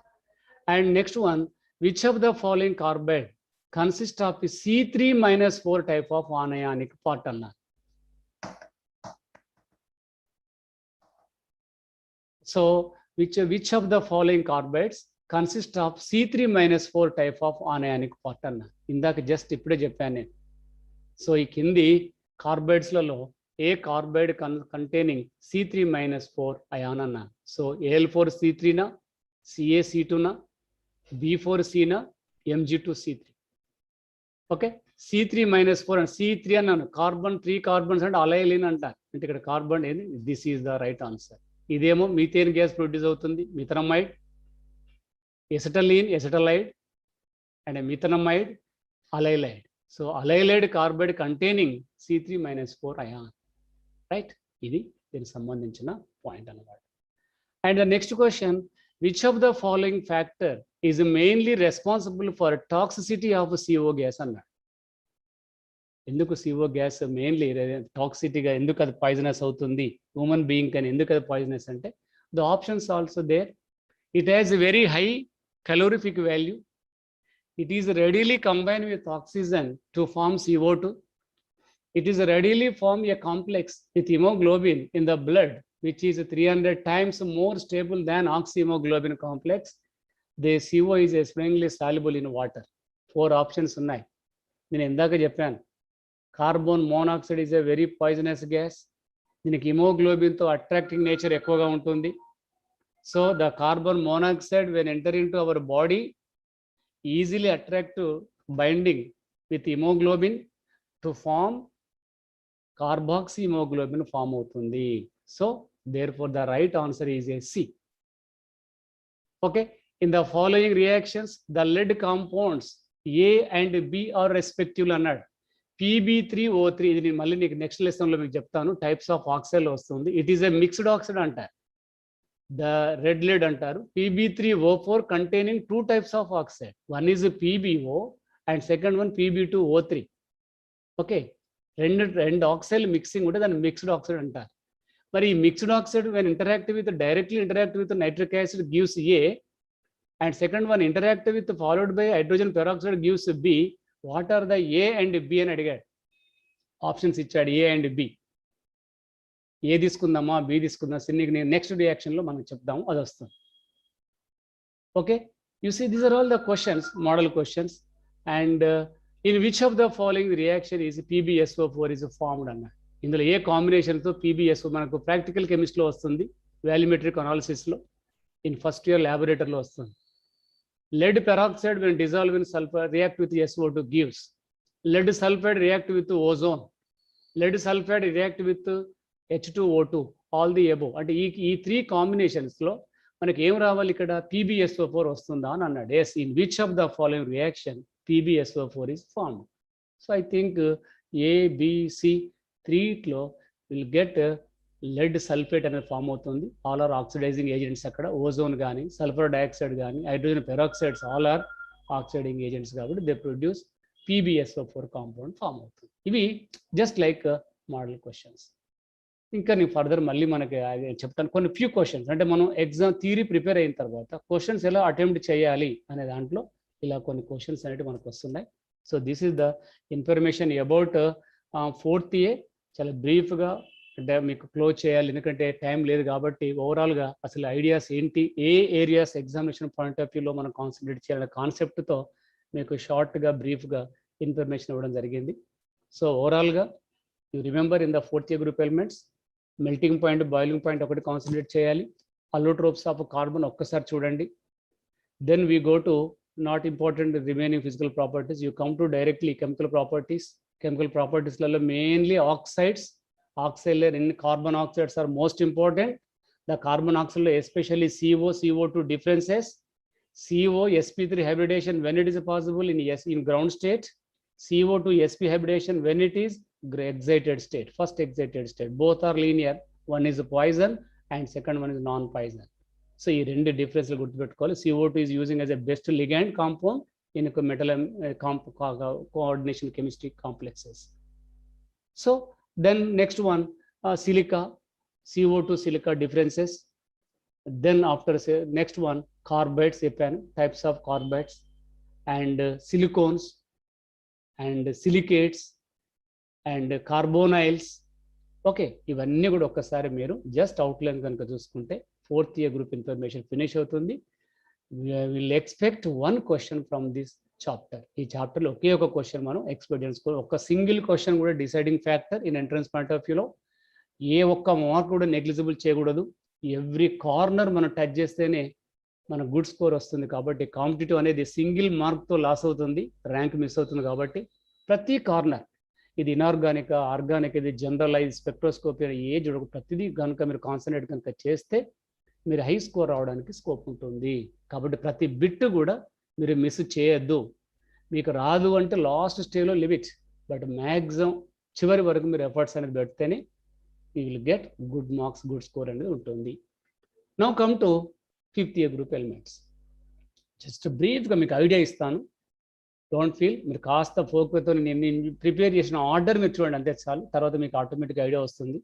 And next one, which of the following carbide consists of C3 minus 4 type of anionic partner? So which of the following carbides consist of C3 minus 4 type of anionic partner? ఇందాక just ఇప్పుడే చెప్పాను నేను. So ఈ కింది కార్బైడ్స్లలో ఏ carbide containing C3 minus 4 ion అన్నా. So Al4C3నా, Ca(C2)నా, B4C నా, Mg2C3. Okay, C3 minus 4 and C3 అన్నాను. కార్బన్ 3 కార్బన్స్ అంటే అలైలిన్ అంటారు. అంటే ఇక్కడ కార్బన్ ఏంది, this is the right answer. ఇదేమో మీథేన్ గ్యాస్ ప్రొడ్యూస్ అవుతుంది, methanamide, acetylene, acetylide and methanamide, allylide. So allylite carbide containing C3 minus 4 ion, right? ఇది దీనికి సంబంధించిన పాయింట్ అన్నమాట. And the next question, which of the following factor is mainly responsible for toxicity of CO gas అన్నాడు. ఎందుకు CO gas mainly టాక్సిటీగా ఎందుకు అది poisonous అవుతుంది human being కానీ ఎందుకు అది పాయిజనస్ అంటే, the options also there. It has a very high calorific value. It is readily combined with oxygen to form CO2. It is readily form a complex with hemoglobin in the blood, which is 300 times more stable than oxyhemoglobin complex. The CO is extremely soluble in water. 4 options ఉన్నాయి. నేను ఇందాక చెప్పాను, carbon monoxide is a very poisonous gas. దీనికి haemoglobin తో attracting nature ఎక్కువగా ఉంటుంది. So the carbon monoxide when enter into our body easily attract to binding with hemoglobin to form carboxyhemoglobin form అవుతుంది. So therefore the right answer is a C. Okay, in the following reactions the lead compounds A and B are respectively అన్నాడు. Pb3O3 ఇది నేను మళ్ళీ నీకు next lesson లో మీకు చెప్తాను, types of oxide వస్తుంది. It is a mixed oxide అంటారు, the red lead అంటారు. Pb3O4 containing 2 types of oxide. One is PbO and second one Pb2O3. Okay, రెండు ఆక్సైడ్ మిక్సింగ్ ఉంటే దాన్ని మిక్స్డ్ ఆక్సైడ్ అంటారు. మరి ఈ mixed oxide when interact with directly interact with nitric acid gives A and second one interact with followed by hydrogen peroxide gives B. What are the A and B అని అడిగాడు. Options ఇచ్చాడు ఏ and B. ఏ తీసుకుందామా B తీసుకుందాం సిన్నికి నేను next రియాక్షన్లో మనం చెప్దాము, అది వస్తుంది. Okay, you see these are all the questions, model questions. And in which of the following reaction is PbSO4 is formed అన్న. ఇందులో ఏ కాంబినేషన్తో PbSO మనకు ప్రాక్టికల్ కెమిస్ట్రీలో వస్తుంది, వాల్యూమెట్రిక్ అనాలిసిస్లో, ఇన్ ఫస్ట్ ఇయర్ ల్యాబొరేటరీలో వస్తుంది. Lead peroxide when dissolved in sulfur react with SO2 gives. Lead sulfide react with ozone. Lead sulfide react with H2O2. All the above. అంటే ఈ 3 కాంబినేషన్స్లో మనకి ఏం రావాలి ఇక్కడ, PbSO4 వస్తుందా అని అన్నాడు. Yes, in which of the following reaction PbSO4 is formed. So I think A, B, C 3లో will get lead sulfate అనేది ఫామ్ అవుతుంది. ఆల్ ఆర్ ఆక్సిడైజింగ్ ఏజెంట్స్ అక్కడ, ఓజోన్ కానీ సల్ఫర్ డైఆక్సైడ్ కానీ hydrogen peroxides all are oxidising agents కాబట్టి they produce PbSO4 compound form అవుతుంది. ఇవి just like model questions. ఇంకా నేను ఫర్దర్ మళ్ళీ మనకి చెప్తాను కొన్ని ఫ్యూ క్వశ్చన్స్, అంటే మనం ఎగ్జామ్ థియరీ ప్రిపేర్ అయిన తర్వాత క్వశ్చన్స్ ఎలా అటెంప్ట్ చేయాలి అనే దాంట్లో ఇలా కొన్ని క్వశ్చన్స్ అనేవి మనకు వస్తున్నాయి. So this is the information about 4th A. చాలా బ్రీఫ్గా అంటే మీకు క్లోజ్ చేయాలి, ఎందుకంటే టైం లేదు కాబట్టి. ఓవరాల్గా అసలు ఐడియాస్ ఏంటి, ఏ ఏరియాస్ ఎగ్జామినేషన్ పాయింట్ ఆఫ్ వ్యూలో మనం కాన్సన్ట్రేట్ చేయాలనే కాన్సెప్ట్తో మీకు షార్ట్గా బ్రీఫ్గా ఇన్ఫర్మేషన్ ఇవ్వడం జరిగింది. సో ఓవరాల్గా you remember in the 4th A group elements, melting point boiling point ఒకటి కాన్సన్ట్రేట్ చేయాలి. అల్లోట్రోప్స్ ఆఫ్ కార్బన్ ఒక్కసారి చూడండి. Then we go to not important remaining physical properties, you come to directly chemical properties. Chemical ప్రాపర్టీస్లలో mainly oxides. Oxide in carbon oxides are most important. The carbon oxide, especially CO, CO2 differences. CO, sp3 hybridation when it is possible in ground state. CO2 sp hybridation when it is excited state, first excited state. Both are linear. One is poison and second one is non-poison. So ఈ రెండు difference గుర్తుపెట్టుకోవాలి. CO2 is using as a best ligand compound in metal coordination chemistry complexes. So then next one, silica, CO2 silica differences. Then after next one, carbides, types of carbides, and silicones, and silicates, and carbonyls. Okay, ఇవన్నీ కూడా ఒక్కసారి మీరు just outline కనుక చూసుకుంటే 4th A group information finish అవుతుంది. Will expect 1 question from this chapter. ఈ చాప్టర్లో ఒకే ఒక క్వశ్చన్ మనం ఎక్స్పెక్ట్ చేసుకోవాలి. ఒక సింగిల్ క్వశ్చన్ కూడా deciding factor in entrance point of వ్యూలో. ఏ ఒక్క మార్క్ కూడా నెగ్లిజిబుల్ చేయకూడదు. ఎవ్రీ కార్నర్ మనం టచ్ చేస్తేనే మన గుడ్ స్కోర్ వస్తుంది. కాబట్టి కాంపిటేటివ్ అనేది సింగిల్ మార్క్తో లాస్ అవుతుంది, ర్యాంక్ మిస్ అవుతుంది. కాబట్టి ప్రతి కార్నర్, ఇది ఇనార్గానిక్, ఆర్గానిక్, ఇది జనరలైజ్, స్పెక్ట్రోస్కోపీ, ఏ చూడ ప్రతిదీ కనుక మీరు కాన్సన్ట్రేట్ కనుక చేస్తే మీరు హై స్కోర్ రావడానికి స్కోప్ ఉంటుంది. కాబట్టి ప్రతి బిట్ కూడా మీరు మిస్ చేయొద్దు. మీకు రాదు అంటే లాస్ట్ స్టేజ్లో లిమిట్, బట్ మ్యాక్సిమం చివరి వరకు మీరు ఎఫర్ట్స్ అనేది పెడితేనే you will get good marks, good score అనేది ఉంటుంది. Now come to 5th A group elements. Just బ్రీఫ్గా మీకు ఐడియా ఇస్తాను. డోంట్ ఫీల్, మీరు కాస్త ఫోకస్తో నేను ప్రిపేర్ చేసిన ఆర్డర్ మీరు చూడండి, అంతే చాలు. తర్వాత మీకు ఆటోమేటిక్ ఐడియా వస్తుంది.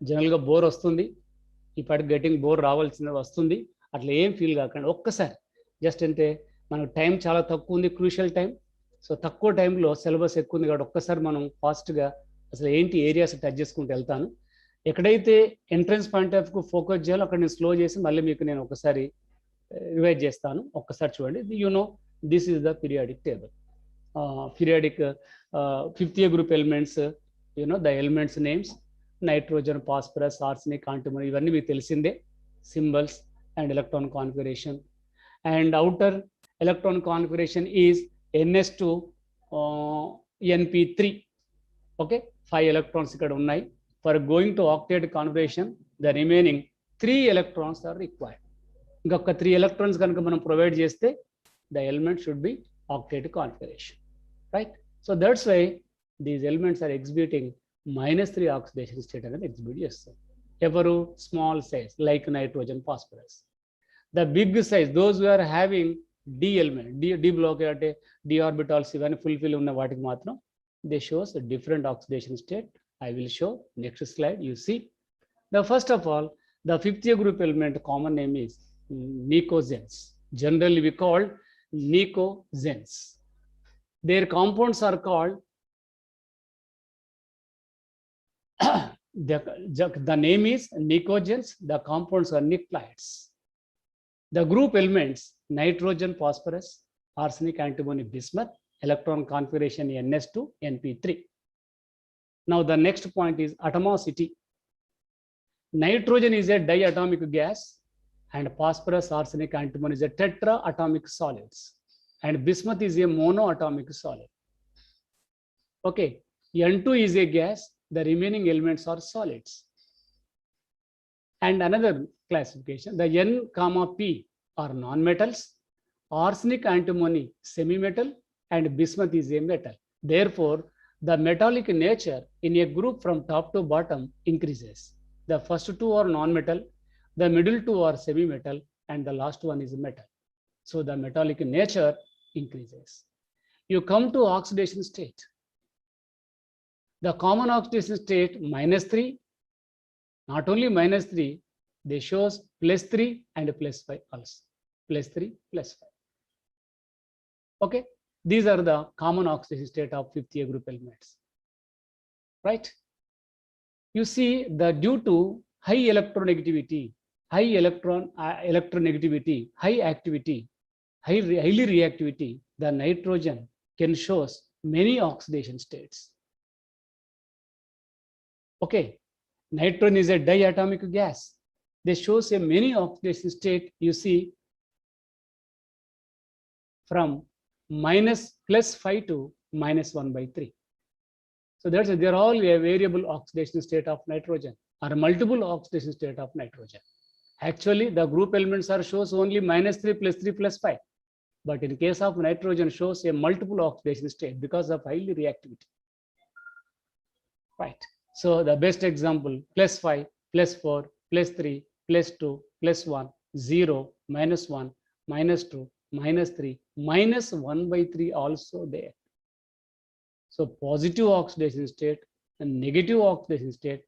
జనరల్గా బోర్ వస్తుంది, ఇప్పటికి గెటింగ్ బోర్ రావాల్సింది వస్తుంది, అట్లా ఏం ఫీల్ కాకండి. ఒక్కసారి జస్ట్ అంటే మనకు టైం చాలా తక్కువ ఉంది, క్రూషియల్ టైం. సో తక్కువ టైంలో సిలబస్ ఎక్కువ ఉంది కాబట్టి ఒక్కసారి మనం ఫాస్ట్గా అసలు ఏంటి ఏరియాస్ టచ్ చేసుకుంటూ వెళ్తాను. ఎక్కడైతే entrance point of view focus చేయాలో అక్కడ నేను స్లో చేసి మళ్ళీ మీకు నేను ఒకసారి రివైజ్ చేస్తాను. ఒక్కసారి చూడండి. This is the periodic table. Periodic 5th A group elements, the elements names, nitrogen, phosphorus, arsenic, antimony, ఇవన్నీ మీకు తెలిసిందే. Symbols and electron configuration. And outer electron configuration is ns2 np3. Okay, 5 electrons ikkada unnai. For going to octet configuration, the remaining 3 electrons are required. Inka 3 electrons kanuka manam provide cheste the element should be octet configuration, right? So that's why these elements are exhibiting -3 oxidation state and exhibit chestaru. Evaru small size like nitrogen, phosphorus. The big size, those who are having D element, D blockade, D orbitals, even fulfill unna vaatiki matram, they shows a different oxidation state. I will show next slide. You see, the first of all, the 5th A group element common name is nicozens. Generally we call nicozens. Their compounds are called the name is nicogens, the compounds are nuclides. The group elements, nitrogen, phosphorus, arsenic, antimony, bismuth, electron configuration ns2, np3. Now the next point is atomosity. Nitrogen is a diatomic gas, and phosphorus, arsenic, antimony is a tetraatomic solids, and bismuth is a monoatomic solid. Okay, N2 is a gas, the remaining elements are solids. And another classification, the N, P are non-metals, arsenic, antimony, semi-metal, and bismuth is a metal. Therefore, the metallic nature in a group from top to bottom increases. The first two are non-metal, the middle two are semi-metal, and the last one is metal. So the metallic nature increases. You come to oxidation state. The common oxidation state -3, not only -3, they shows +3 and +5 also. +3, +5. Okay, these are the common oxidation state of 50A group elements. Right? You see, due to high electronegativity, high electronegativity, high activity, highly reactivity, the nitrogen can shows many oxidation states. Okay, nitrogen is a diatomic gas. They shows a many oxidation state. You see, from +5 to -1/3. So they're all a variable oxidation state of nitrogen or multiple oxidation state of nitrogen. Actually, the group elements are shows only -3, +3, +5. But in case of nitrogen, shows a multiple oxidation state because of highly reactivity. Right. So the best example, +5, +4, +3, +2, +1, 0, -1, -2, -3, -1/3 also there. So positive oxidation state and negative oxidation state,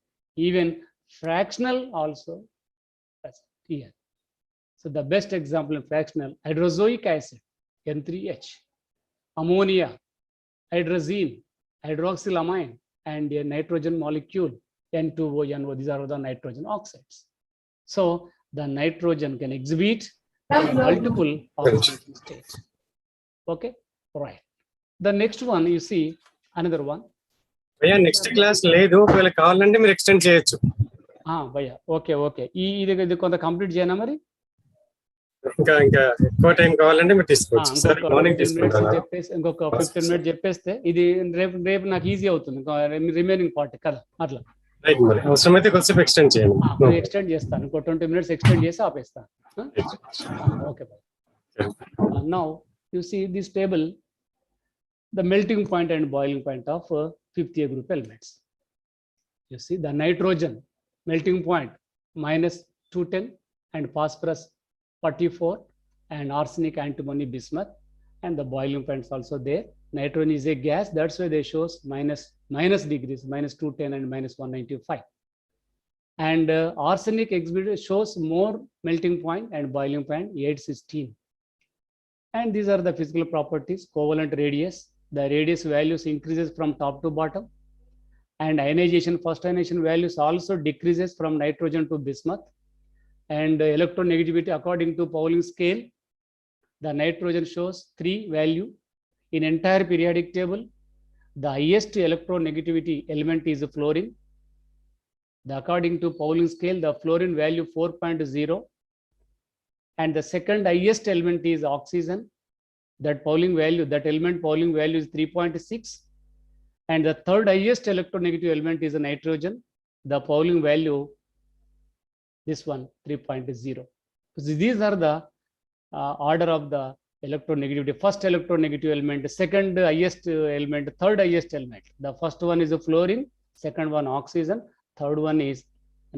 even fractional also here. So the best example in fractional, hydrozoic acid, N3H, ammonia, hydrazine, hydroxylamine, and a nitrogen molecule, N2O, NO. These are the nitrogen oxides. So the nitrogen can exhibit multiple oxidation states. Okay, right. The next one, you see another one. భయ్యా next class లేదు, ఒకవేళ కావాలంటే మీరు extend చేయొచ్చు. భయ్యా okay okay, ఇది కొంత complete చేయనా మరి? ఇంకా ఎక్కువ టైం కావాలంటే మీరు తీసుకోవచ్చు. మార్నింగ్ తీసుకుంటాను. చెప్పేసి ఇంకొక 15 మినిట్స్ చెప్పేస్తే ఇది రేపు నాకు ఈజీ అవుతుంది, రిమైనింగ్ పార్ట్ కదా. అట్లా రైట్, మరి అవసరమైతే కొంచెం ఎక్స్టెండ్ చేయండి. ఎక్స్టెండ్ చేస్తాను, ఇంకో 20 మినిట్స్ ఎక్స్టెండ్ చేసి ఆపేస్తాను. Okay boy. Now you see this table, the melting point and boiling point of 50A group elements. You see the nitrogen melting point -210 and phosphorus 44 and arsenic, antimony, bismuth, and the boiling points also there. Nitrogen is a gas, that's why they shows minus degrees, -210 and -195. And arsenic exhibit shows more melting point and boiling point 816. And these are the physical properties. Covalent radius, the radius values increases from top to bottom, and ionization, first ionization values also decreases from nitrogen to bismuth. And electronegativity according to Pauling scale, the nitrogen shows 3 value in entire periodic table. The highest electronegativity element is fluorine. According to Pauling scale, the fluorine value 4.0, and the second highest element is oxygen. That Pauling value, that element Pauling value is 3.6, and the third highest electronegative element is a nitrogen. The Pauling value, this one, 3.0. So these are the order of the electronegativity. First electronegative element, second highest element, third highest element. The first one is a fluorine, second one oxygen, third one is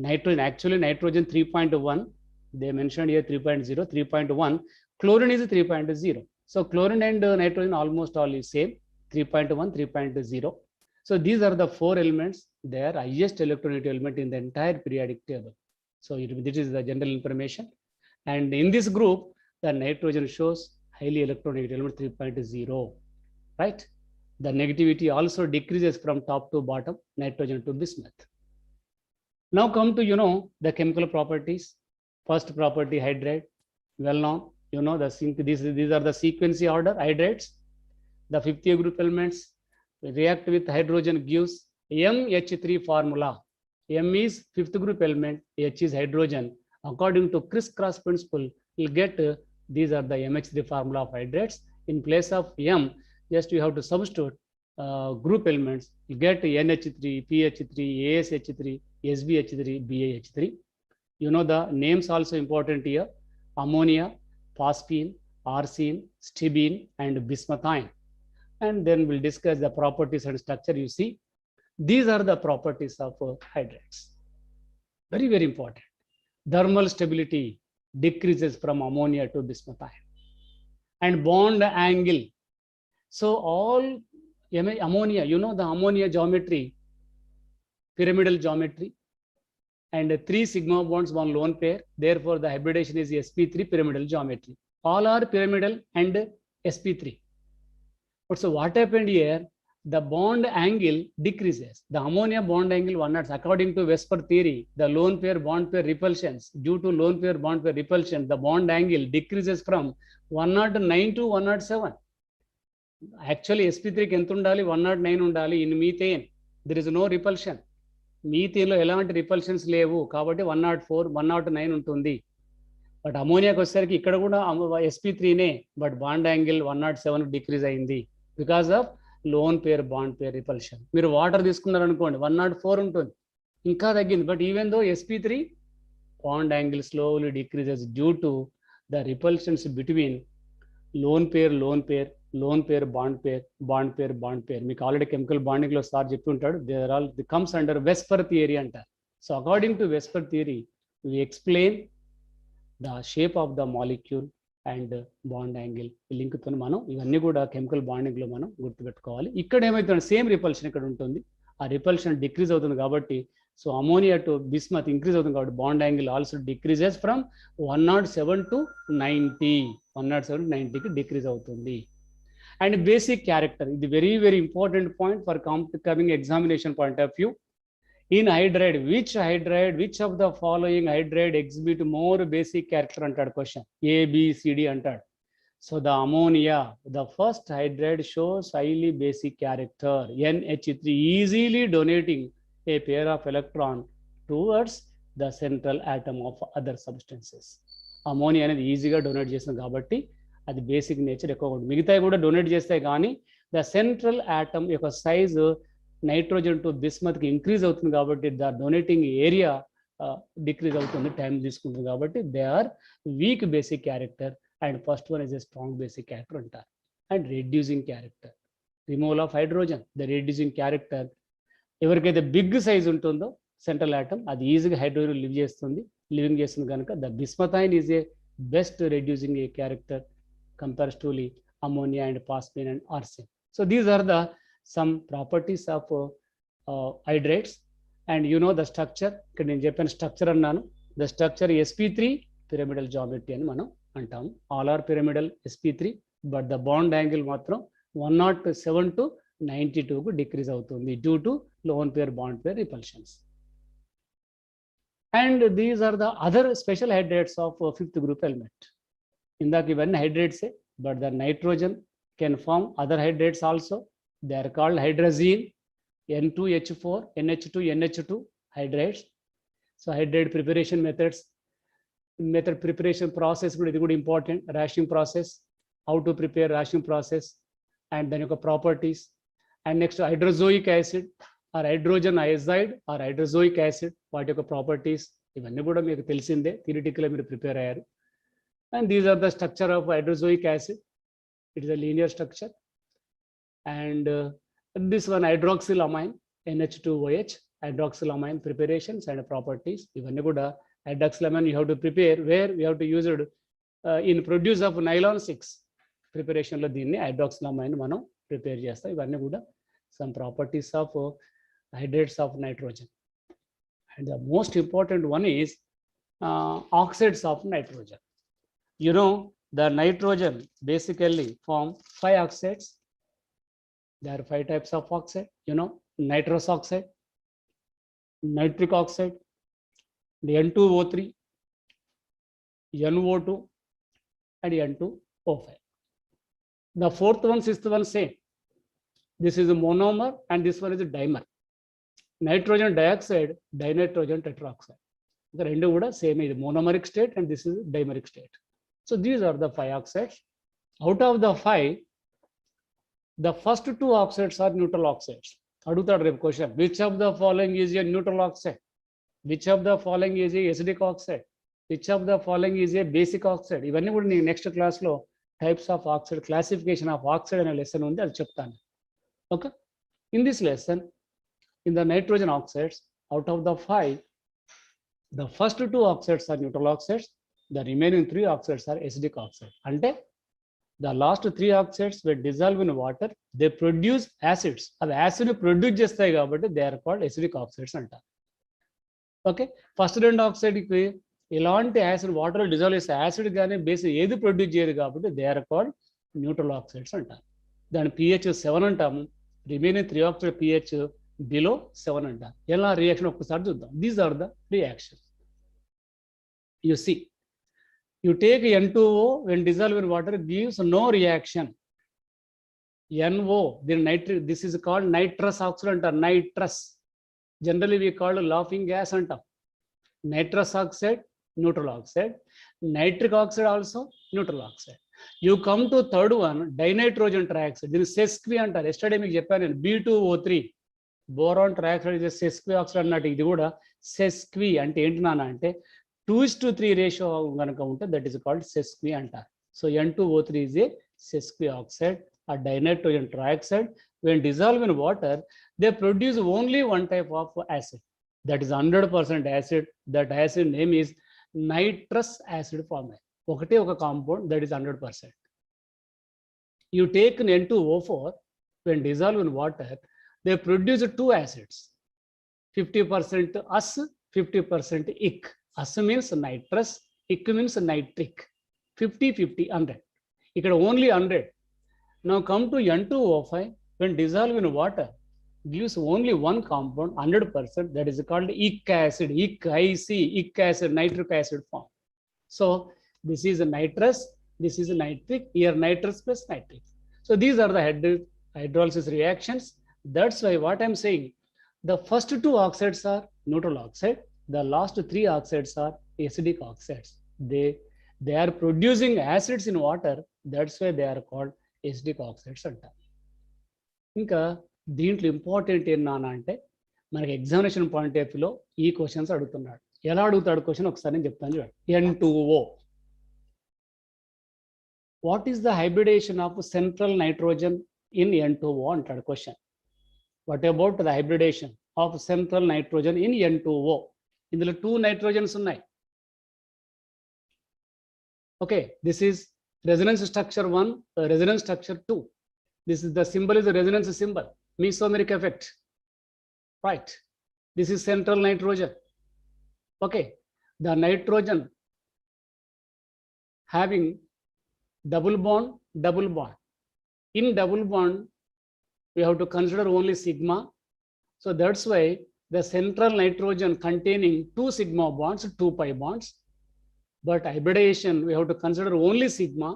nitrogen. Actually nitrogen 3.1, they mentioned here 3.0, 3.1. Chlorine is 3.0. So chlorine and nitrogen almost all is same, 3.1, 3.0. So these are the 4 elements. They are highest electronegative element in the entire periodic table. So this is the general information. And in this group, the nitrogen shows highly electronegative element 3.0, right? The negativity also decreases from top to bottom, nitrogen to bismuth. Now come to, the chemical properties. First property, hydrate, well known. These are the sequence order hydrates. The 50 group elements react with hydrogen gives MH3 formula. M is fifth group element, H is hydrogen. According to criss-cross principle, you'll get these are the MH3 formula of hydrates. In place of M, just you have to substitute group elements. You get NH3, PH3, ASH3, SBH3, BAH3. The names also important here: ammonia, phosphine, arsine, stibine, and bismuthine. And then we'll discuss the properties and structure. You see, these are the properties of hydrates. Very, very important. Thermal stability decreases from ammonia to bismuthine. And bond angle. So all ammonia, the ammonia geometry, pyramidal geometry, and 3 sigma bonds, 1 lone pair. Therefore, the hybridization is sp3 pyramidal geometry. All are pyramidal and sp3. But so what happened here? The bond angle decreases. The ammonia bond angle 1 according to Vesper theory, the lone pair bond pair repulsions, due to lone pair bond pair repulsion, the bond angle decreases from 109 to 107. Actually, sp3 ki ent undali? 109 undali. In methane, there is no repulsion. మీథేన్లో ఎలాంటి repulsions లేవు కాబట్టి 104, 109 ఉంటుంది. But అమోనియాకి వచ్చేసరికి ఇక్కడ కూడా sp3నే, but bond angle 107 decrease అయింది because of lone pair bond pair repulsion. మీరు వాటర్ తీసుకున్నారనుకోండి 104 ఉంటుంది, ఇంకా తగ్గింది. But even though sp3 bond angle slowly decreases due to the repulsions between lone pair lone pair bond pair. మీకు already chemical bonding లో sir చెప్పి ఉంటాడు. There all the comes under VSEPR theory అంటారు. So according to VSEPR theory we explain the shape of the molecule and bond angle link తో మనం ఇవన్నీ కూడా chemical bonding లో మనం గుర్తుపెట్టుకోవాలి. ఇక్కడ ఏమైతుంది, సేమ్ రిపల్షన్ ఇక్కడ ఉంటుంది. ఆ రిపల్షన్ డిక్రీజ్ అవుతుంది కాబట్టి, so ammonia to bismuth increase అవుతుంది కాబట్టి bond angle also decreases from 107 to 90. 107 to 90కి డిక్రీజ్ అవుతుంది. And basic character is the very, very important point for coming examination point of view. In hydrate, which of the following hydrate exhibit more basic character antad question? A, B, C, D antad. So the ammonia, the first hydrate shows highly basic character. NH3 easily donating a pair of electron towards the central atom of other substances. Ammonia అనేది ఈజీగా donate చేస్తుంది కాబట్టి అది basic nature ఎక్కువ ఉంటుంది. మిగతాయి కూడా donate చేస్తాయి కానీ ద సెంట్రల్ ఆటమ్ యొక్క సైజు నైట్రోజన్ టు బిస్మత్కి ఇంక్రీజ్ అవుతుంది కాబట్టి ద డొనేటింగ్ ఏరియా డిక్రీజ్ అవుతుంది, టైం తీసుకుంటుంది కాబట్టి they are weak basic character. And first one is a strong basic character అంటారు. And reducing character, removal of hydrogen, the reducing character. ఎవరికైతే big size ఉంటుందో central atom అది ఈజీగా hydrogen leaving చేస్తుంది కనుక the bismuthine is a best reducing a character comparatively ammonia and phosphine and arsine. So these are the some properties of hydrates. And the structure, ఇక్కడ నేను చెప్పిన structure అన్నాను. The structure sp3 pyramidal geometry అని మనం అంటాము. All are pyramidal sp3, but the bond angle మాత్రం 107 to 92కు decrease అవుతుంది due to loan pair bond pair repulsions. And these are the other special hydrates of fifth group element. ఇందాక ఇవన్నీ హైడ్రేట్సే, but the nitrogen can form other hydrates also. They are called hydrazine, N2H4, NH2, NH2 hydrates. So hydrate preparation method preparation process కూడా ఇది కూడా important. Rationing process, how to prepare rationing process and దాని యొక్క properties. And next hydrazoic acid or hydrogen azide or hydrazoic acid, వాటి యొక్క properties ఇవన్నీ కూడా మీకు తెలిసిందే, థియరిటికల్గా మీరు ప్రిపేర్ అయ్యారు. And these are the structure of hydrozoic acid. It is a linear structure. And this one hydroxylamine, NH2OH, hydroxylamine preparations and properties. Even good hydroxylamine you have to prepare where we have to use it in produce of nylon 6 preparation lo deenni hydroxylamine manam prepare chestam. Ivanni kuda some properties of hydrates of nitrogen. And the most important one is oxides of nitrogen. The nitrogen basically form 5 oxides. There are 5 types of oxide. Nitrous oxide, nitric oxide, the N2O3, NO2, and N2O5. The fourth one, sixth one, same. This is a monomer and this one is a dimer. Nitrogen dioxide, dinitrogen tetroxide. The rendu kuda same is monomeric state and this is dimeric state. So these are the 5 oxides. Out of the 5, the first 2 oxides are neutral oxides. Adutadu question, which of the following is a neutral oxide? Which of the following is a acidic oxide? Which of the following is a basic oxide? Ivanni kuda nee next class lo types of oxide, classification of oxide ane lesson undi, adi cheptanu. Okay. In this lesson, in the nitrogen oxides, out of the 5, the first 2 oxides are neutral oxides, the remaining 3 oxides are acidic oxides. Ante the last 3 oxides will dissolve in water, they produce acids. Adi acid produce chestayi kabatti they are called acidic oxides anta. Okay, first 2 oxide ki elanti acid water dissolve cheste acid gaani base edi produce cheyadu kabatti they are called neutral oxides anta. Then pH 7 antamu, remaining 3 oxide pH below 7 antamu. Ela reaction okkasari chuddam. These are the reactions. You see, you take N2O when dissolved in water gives no reaction. NO, then nitric, this is called nitrous oxide, nitrous. Generally we call laughing gas anta. Nitrous oxide, neutral oxide. Nitric oxide also neutral oxide. You come to third one, dinitrogen trioxide. This is sesqui antar. Yesterday meeku cheppanu nenu B2O3. Boron trioxide is sesqui oxide annattu. Idi kuda sesqui ante enti nana ante 2:3 ratio ganaka unte that is called sesqui antar. So N2O3 is a sesqui oxide, a dinitrogen trioxide. When dissolved in water, they produce only one type of acid. That is 100% acid. That acid name is nitrous acid formate. Okate oka compound that is 100%. You take N2O4, when dissolved in water, they produce 2 acids. 50% us, 50% ic. Us means nitrous, ic means nitric. 50-50, 100. Ikkada only 100. Now come to N2O5, when dissolved in water, gives only one compound, 100%, that is called ic acid, ic acid, nitric acid form. So this is a nitrous, this is a nitric, here nitrous plus nitric. So these are the hydrolysis reactions. That's why what I'm saying, the first 2 oxides are neutral oxide, the last 3 oxides are acidic oxides. They are producing acids in water, that's why they are called acidic oxides anta. Inka దీంట్లో important ఏంటన్నా అంటే మనకి examination point of వ్యూలో ఈ questions అడుగుతున్నాడు. ఎలా అడుగుతాడు question ఒకసారి నేను చెప్తాను చూడండి. N2O, what is the hybridisation of central nitrogen in N2O అంటాడు question. What about the hybridisation of central nitrogen in N2O? ఇందులో 2 నైట్రోజన్స్ ఉన్నాయి. Okay, this is resonance structure 1, resonance structure 2. This is the symbol is the resonance symbol, mesomeric effect, right? This is central nitrogen. Okay, the nitrogen having double bond. In double bond, we have to consider only sigma. So that's why the central nitrogen containing 2 sigma bonds, 2 pi bonds. But hybridization, we have to consider only sigma.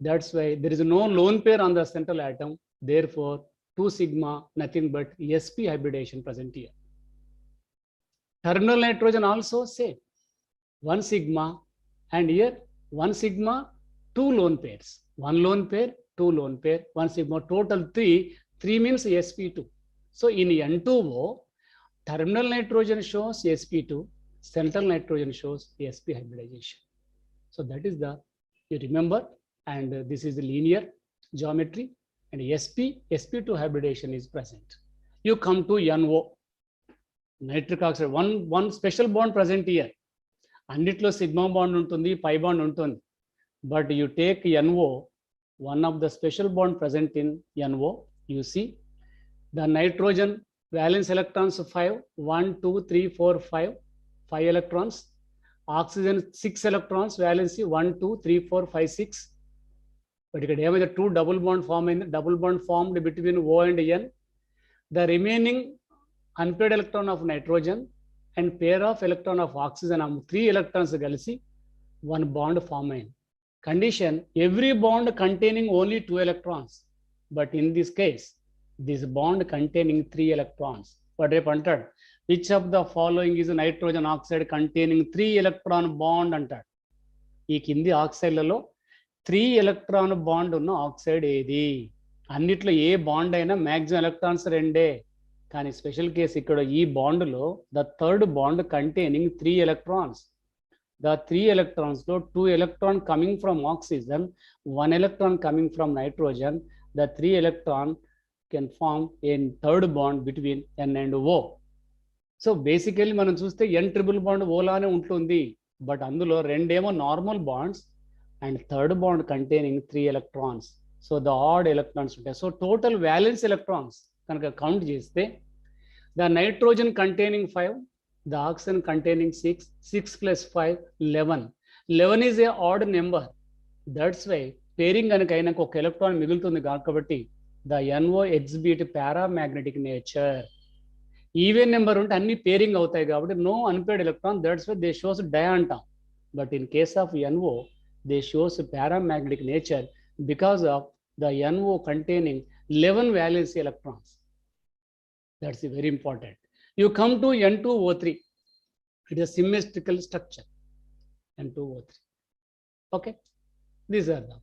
That's why there is no lone pair on the central atom. Therefore, 2 sigma, nothing but sp hybridization present here. Terminal nitrogen also same. 1 sigma, and here 1 sigma, 2 lone pairs. 1 lone pair, 2 lone pair, 1 sigma, total 3. 3 means sp2. So in N2O, terminal nitrogen shows sp2, central nitrogen shows sp hybridization. So that is the, you remember, and this is the linear geometry, and sp2 hybridization is present. You come to NO, nitric oxide, one special bond present here. Anditlo sigma bond untundi, pi bond untundi. But you take NO, one of the special bond present in NO, you see the nitrogen valence electrons 5, 1, 2, 3, 4, 5 electrons. Oxygen 6 electrons, valency 1, 2, 3, 4, 5, 6. But you can have the 2 double bond formed between O and N. The remaining unpaired electron of nitrogen and pair of electron of oxygen 3 electrons కలిసి one bond form అయింది. Condition, every bond containing only 2 electrons, but in this case this bond containing 3 electrons. What రేపు అంటాడు, which of the following is nitrogen oxide containing 3 electron bond అంటాడు. ఈ కింది ఆక్సైడ్లలో 3 electron bond ఉన్న oxide ఏది? అన్నిట్లో ఏ బాండ్ అయినా మ్యాక్సిమం ఎలక్ట్రాన్స్ 2, కానీ స్పెషల్ కేసు ఇక్కడ ఈ బాండ్లో the third bond containing 3 electrons. The 3 electrons, 2 electron coming from oxygen, 1 electron coming from nitrogen. The 3 electron can form a third bond between N and O. So basically మనం చూస్తే N triple bond O లానే ఉంటుంది, but అందులో 2 ఏమో normal bonds and third bond containing 3 electrons. So the odd electrons ఉంటాయి. So total violence electrons కనుక count చేస్తే the nitrogen containing 5, the oxygen containing 6, 6 plus 5, 11. 11 is a odd number. That's why pairing ganakainaka oka electron migulutundi kabatti the NO exhibit paramagnetic nature. Even number unte anni pairing avutayi kabatti no unpaired electron. That's why they shows dia antam. But in case of NO, they shows paramagnetic nature because of the NO containing 11 valency electrons. That's very important. You come to N2O3. It is a symmetrical structure. N2O3. Okay. These are the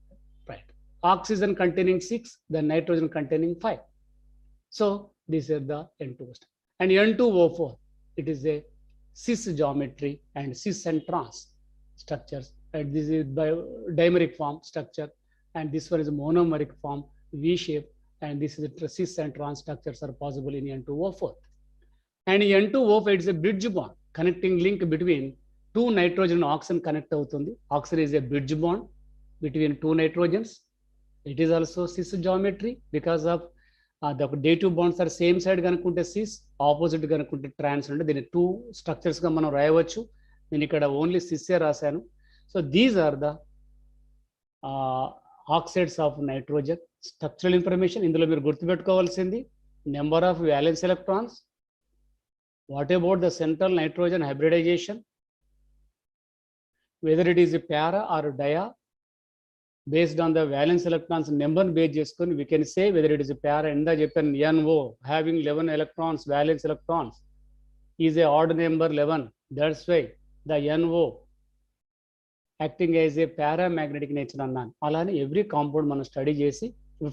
right. Oxygen containing 6, the nitrogen containing 5. So these are the N2O. And N2O4. It is a cis geometry and cis and trans structures. And this is by dimeric form structure. And this one is a monomeric form, V shape. And this is a cis and trans structures are possible in N2O4. And N2O5 is a bridge bond, connecting link between 2 nitrogen and oxygen connect avutundi. Oxygen is a bridge bond between 2 nitrogens. It is also cis geometry because of the dative bonds are same side ganukunte cis, opposite ganukunte trans unte dine 2 structures ga manam rayavachu. Nenu ikkada only cis e rasanu. So these are the oxides of nitrogen. Structural information indulo meer gurtu pettukovalsindi number of valence electrons. What about the central nitrogen hybridization? Whether it is a para or a dia, based on the valence electrons number base cheskoni we can say whether it is a para. Inda cheppan NO having 11 electrons, valence electrons is a odd number 11. That's why the NO acting as a paramagnetic nature annanu. Alani every compound మనం study చేసి,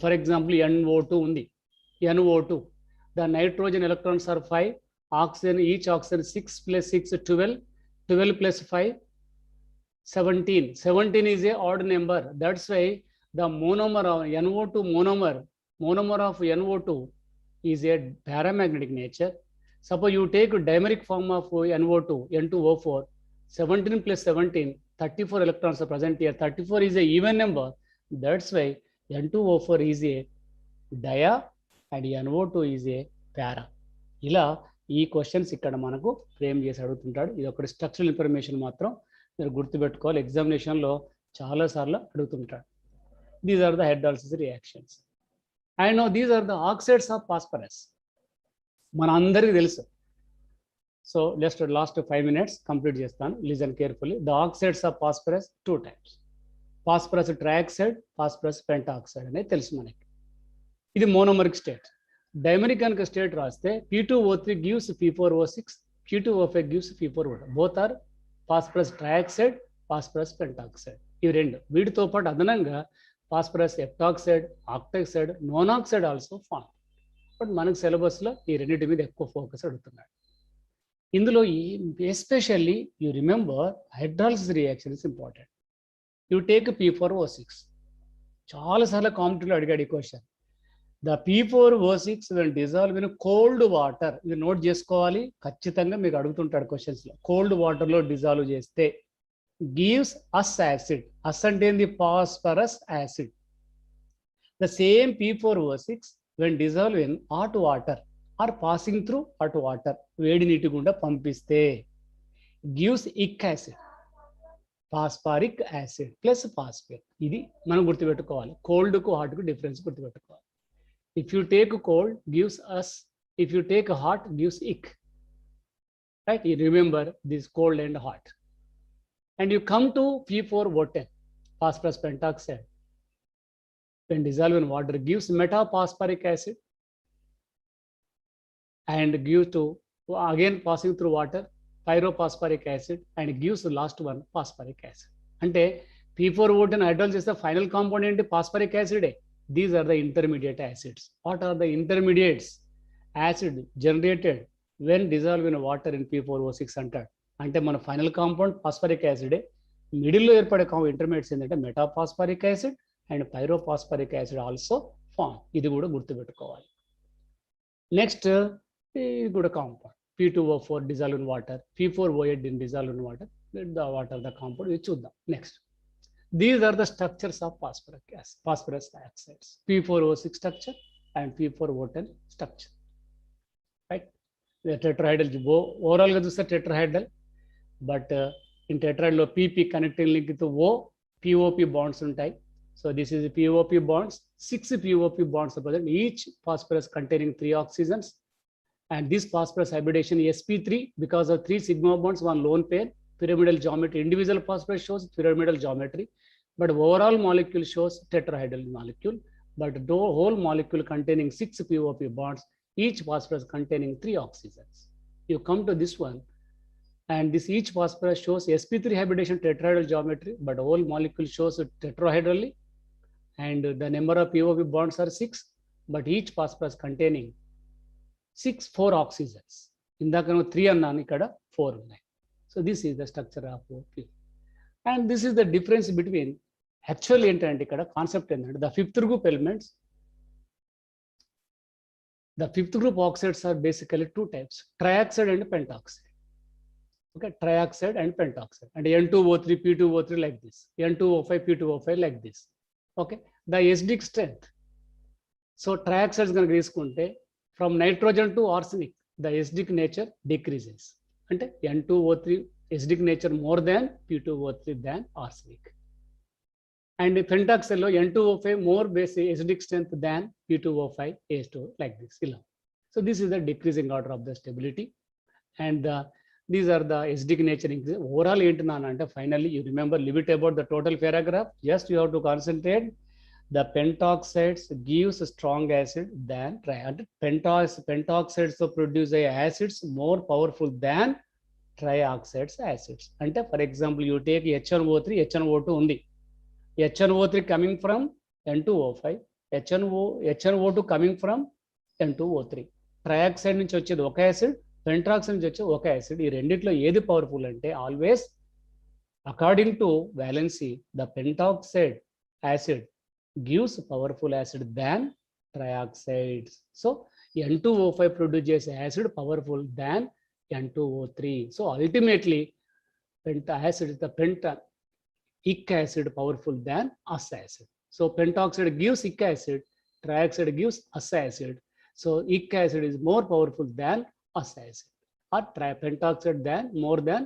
for example NO2 ఉంది, NO2 the nitrogen electrons are 5, oxygen, each oxygen 6 plus 6 12, 12 plus 5 17. 17 is a odd number. That's why the monomer of NO2 monomer of NO2 is a paramagnetic nature. Suppose you take dimeric form of NO2, N2O4, 17 plus 17, 34 electrons are present here. 34 is a even number. That's why N2O4 is a dia and NO2 is a para. ఇలా ఈ questions ఇక్కడ మనకు frame చేసి అడుగుతుంటాడు. ఇది ఒకటి structural information మాత్రం మీరు గుర్తుపెట్టుకోవాలి, ఎగ్జామినేషన్లో చాలాసార్లు అడుగుతుంటాడు. These are the hydrolysis reactions. And now these are the oxides of phosphorus. మన అందరికీ తెలుసు. So just last 5 minutes complete చేస్తాను, listen carefully. The oxides of phosphorus 2 types. Phosphorus trioxide, phosphorus pentoxide అనేది తెలుసు మనకి. ఇది మోనోమరిక్ స్టేట్. Dimeric కనుక state రాస్తే P2O3 gives P4O6, P2O5 gives P4O2. Both are phosphorus triaxide, phosphorus pentoxide. ఇవి రెండు. వీటితో పాటు అదనంగా phosphorus heptoxide, octoxide, nonoxide also form. But మనకు సిలబస్లో ఈ రెండింటి మీద ఎక్కువ ఫోకస్ అడుగుతున్నాడు. ఇందులో especially you remember hydrolysis reaction is important. You take P4O6. చాలాసార్లు కాంపిటేటివ్లో అడిగాడు ఈ question. The P4O6 will dissolve in cold water. ఇది నోట్ చేసుకోవాలి, ఖచ్చితంగా మీకు అడుగుతుంటాడు క్వశ్చన్స్లో. కోల్డ్ వాటర్లో డిజాల్వ్ చేస్తే gives us acid. us అంటే ఏంది? Phosphorous acid. The same P4O6 when dissolved in hot water or passing through hot water, వేడి నీటి గుండా పంపిస్తే gives ic acid. Phosphoric acid plus phosphate. ఇది మనం గుర్తుపెట్టుకోవాలి. కోల్డ్కు హాట్కు డిఫరెన్స్ గుర్తుపెట్టుకోవాలి. If you take cold gives us, if you take hot gives ic. right? You remember this cold and hot. And you come to P4O10, phosphorus pentoxide. When dissolved in water, gives metaphosphoric acid and gives to, again passing through water, pyrophosphoric acid, and gives the last one phosphoric acid. Ante P4O10 hydrolysis is the final component phosphoric acid. These are the intermediate acids. What are the intermediates? Acid generated when dissolved in water in P4O6 అంటాడు. అంటే మన final compound phosphoric యాసిడే, మిడిల్లో ఏర్పడే intermediates ఏంటంటే metaphosphoric acid and pyrophosphoric acid also form. ఇది కూడా గుర్తుపెట్టుకోవాలి. Next ఇది కూడా compound P2O4 dissolved in water, P4O8 dissolved in water. What are the compound? ఇది చూద్దాం next. These are the structures of phosphorus oxides. P4O6 structure and P4O10 structure. Right? The tetrahedral. Overall ga chuste tetrahedral, but in tetrahedral PP connecting link to O, POP bonds untai. So this is the POP bonds. 6 POP bonds are present. Each phosphorus containing 3 oxygens. And this phosphorus hybridization sp3 because of 3 sigma bonds, 1 lone pair. Pyramidal geometry, individual phosphorus shows pyramidal geometry, but overall molecule shows tetrahedral molecule. But the whole molecule containing 6 POP bonds, each phosphorus containing 3 oxygens. You come to this one, and this each phosphorus shows sp3 hybridization tetrahedral geometry, but the whole molecule shows it tetrahedrally, and the number of POP bonds are 6, but each phosphorus containing 4 oxygens. Indaka 3 annanu, ikkada 4 unnai. So this is the structure of OP. And this is the difference between, actually ఏంటంటే ఇక్కడ concept ఏంటంటే the fifth group elements, the fifth group oxides are basically 2 types, trioxide and pentoxide. Okay, trioxide and pentoxide, and N2O3, P2O3 like this, N2O5, P2O5 like this. Okay, the acidic strength. So trioxides కనుక తీసుకుంటే from nitrogen to arsenic, the acidic nature decreases. అంటే N2O3 acidic nature more than P2O3 than arsenic. And pentoxide లో N2O5 more basic acidic strength than P2O5 H2 like this. So this is the decreasing order of the stability. And these are the acidic nature. Overall ఏంటంటే finally you remember leave it about the total paragraph. Just you have to concentrate. The pentoxides gives strong acid than pentoxides to produce acids more powerful than trioxides acids. Ante for example you take HNO3, HNO2 undi, HNO3 coming from N2O5, HNO2 coming from N2O3. Trioxide నుంచి వచ్చేది ఒక acid, pentoxide నుంచి వచ్చే ఒక acid. ఈ రెండిట్లో ఏది powerful అంటే always according to valency the pentoxide acid gives powerful acid than trioxides. So N2O5 produces acid powerful than N2O3. So ultimately acid is the ic acid powerful than us acid. So pentoxide gives ic acid, trioxide gives us acid. So ic acid is more powerful than us acid, or pentoxide than more than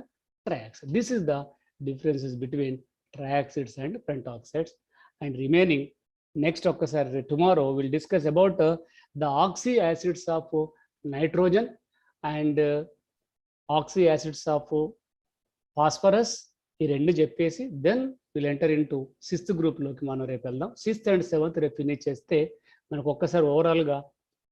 trioxide. This is the differences between trioxides and pentoxides. And remaining next occurrence tomorrow we'll discuss about the oxy acids of nitrogen and oxy acids of phosphorus. ఈ రెండు చెప్పేసి then we'll enter into 6th group లోకి మనం రేపు వెళ్దాం. 6th and 7th రేపు finish చేస్తే మనకు ఒక్కసారి ఓవరాల్ గా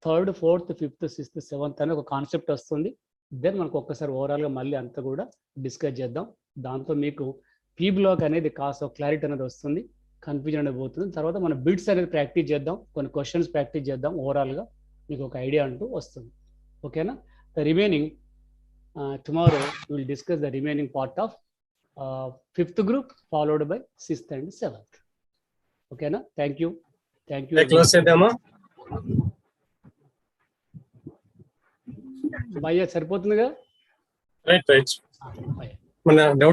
3rd, 4th, 5th, 6th, 7th అనే ఒక కాన్సెప్ట్ వస్తుంది. దెన్ మనకు ఒక్కసారి ఓవరాల్ గా మళ్ళీ అంతా కూడా డిస్కస్ చేద్దాం. దాంతో మీకు పీ బ్లాక్ అనేది కాస్త క్లారిటీ అనేది వస్తుంది, కన్ఫ్యూజన్ అనేది పోతుంది. తర్వాత మనం బిట్స్ అనేది ప్రాక్టీస్ చేద్దాం, కొన్ని క్వశ్చన్స్ ప్రాక్టీస్ చేద్దాం. ఓవరాల్గా మీకు ఒక ఐడియా అంటూ వస్తుంది. ఓకేనా? The remaining tomorrow will discuss the remaining part of 5th group followed by 6th and 7th. ఓకేనా? Thank you. క్లోజ్ చేద్దామా? భయ్యా సరిపోతుందిగా? రైట్. మన డౌట్స్